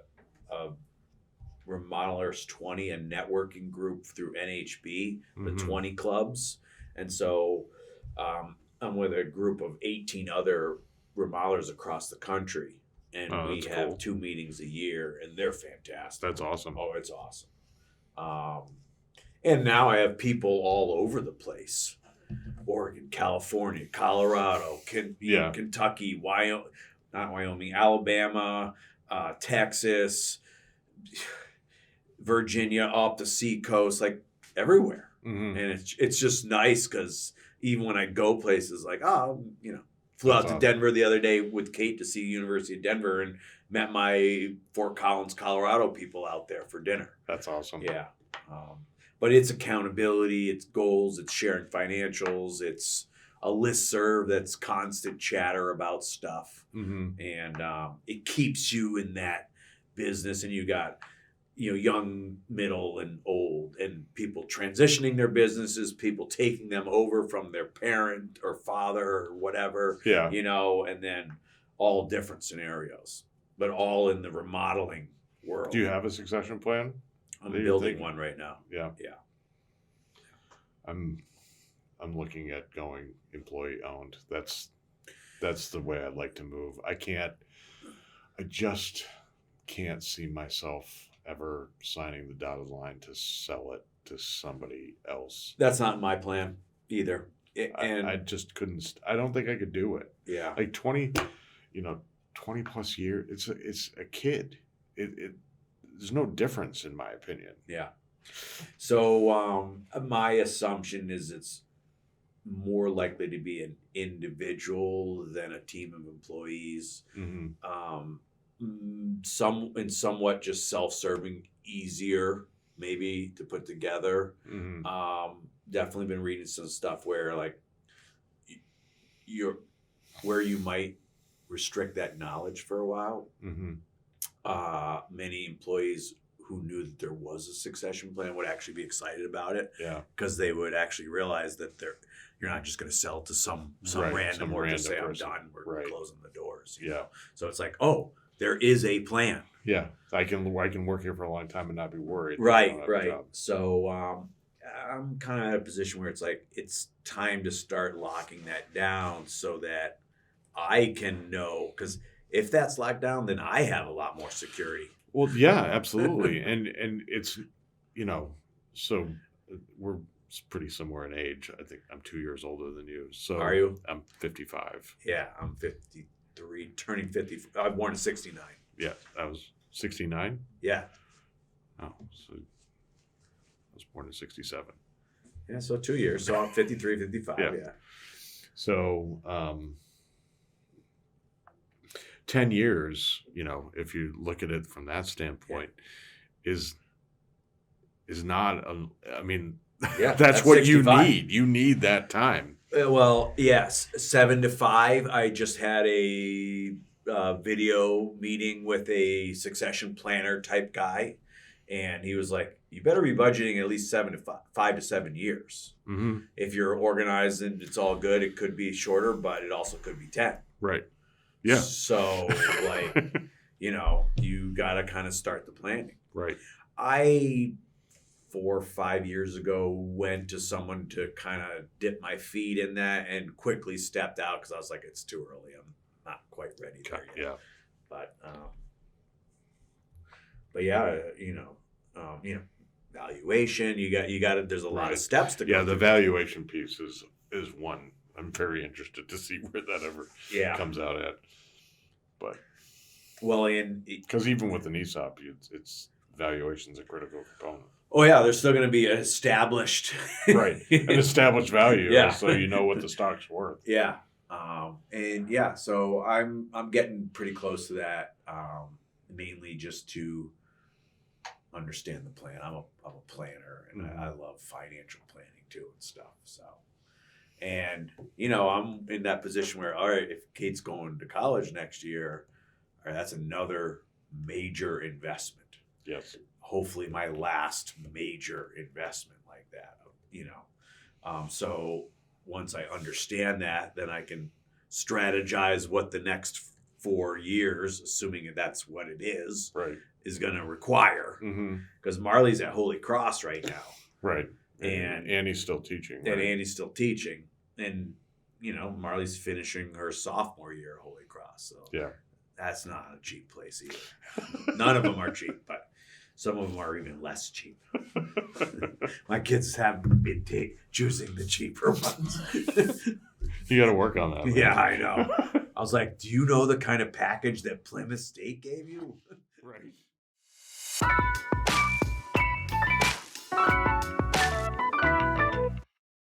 Remodelers 20, a networking group through NHB, the 20 clubs. And so I'm with a group of 18 other remodelers across the country. And we have 2 meetings a year, and they're fantastic. That's awesome. Oh, it's awesome. And now I have people all over the place. Oregon, California, Colorado, Kentucky, Wyoming, Alabama, Texas, Virginia, up the seacoast, like everywhere. And it's just nice because even when I go places like, flew out to Denver the other day with Kate to see University of Denver and met my Fort Collins, Colorado people out there for dinner. That's awesome. Yeah. But it's accountability, it's goals, it's sharing financials, it's a listserv that's constant chatter about stuff. And it keeps you in that business, and you got young, middle, and old, and people transitioning their businesses, people taking them over from their parent or father or whatever, and then all different scenarios, but all in the remodeling world. Do you have a succession plan? I'm building one right now. Yeah. I'm looking at going employee owned. That's the way I'd like to move. I just can't see myself ever signing the dotted line to sell it to somebody else. That's not my plan either. I just couldn't. I don't think I could do it. Yeah. Like 20 plus years. It's a kid. There's no difference in my opinion. Yeah. So my assumption is it's more likely to be an individual than a team of employees. Somewhat just self-serving, easier maybe to put together. Definitely been reading some stuff where like where you might restrict that knowledge for a while. Many employees who knew that there was a succession plan would actually be excited about it. Yeah, because they would actually realize that you're not just going to sell to some random or just say person. I'm done. We're closing the doors. Yeah. So it's like, oh, there is a plan. Yeah, I can work here for a long time and not be worried. Right. So I'm kind of at a position where it's like it's time to start locking that down so that I can know, because if that's locked down, then I have a lot more security. Well, yeah, absolutely. and it's, so we're pretty similar in age. I think I'm 2 years older than you. So Are you? I'm 55. Yeah, I'm 53, turning 50. I was born in 69. Yeah, I was 69. Yeah. Oh, so I was born in 67. Yeah, so 2 years. So I'm 53, 55. Yeah. Yeah. So 10 years, if you look at it from that standpoint, is not, I mean, Yeah, that's what 65. you need. You need that time. Well, yes, 7 to 5. I just had a video meeting with a succession planner type guy, and he was like, "You better be budgeting at least 5 to 7 years. Mm-hmm. If you're organized and it's all good, it could be shorter, but it also could be 10." Right. Yeah. So, like, you got to kind of start the planning. Right. I 4 or 5 years ago went to someone to kind of dip my feet in that and quickly stepped out because I was like, it's too early. I'm not quite ready there yet. Yeah. But yeah, valuation. You got to. There's a lot of steps to go. Yeah, the through. valuation piece is one. I'm very interested to see where that ever comes out at. But well, because even with an ESOP, it's valuation's a critical component. Oh yeah, there's still going to be an established, right, an established value. Yeah. So you know what the stock's worth. Yeah. So I'm getting pretty close to that. Mainly just to understand the plan. I'm a planner, and Mm-hmm. I love financial planning too and stuff. So, and I'm in that position where, all right, if Kate's going to college next year, all right, that's another major investment. Yes. Hopefully my last major investment like that, so once I understand that, then I can strategize what the next 4 years, assuming that's what it is, Right. is going to require. Because Marley's at Holy Cross right now. Right. And Annie's still teaching. And right? Annie's still teaching. And, Marley's finishing her sophomore year at Holy Cross. So Yeah. that's not a cheap place either. None of them are cheap, but some of them are even less cheap. My kids have been choosing the cheaper ones. You got to work on that. Right? Yeah, I know. I was like, do you know the kind of package that Plymouth State gave you? Right.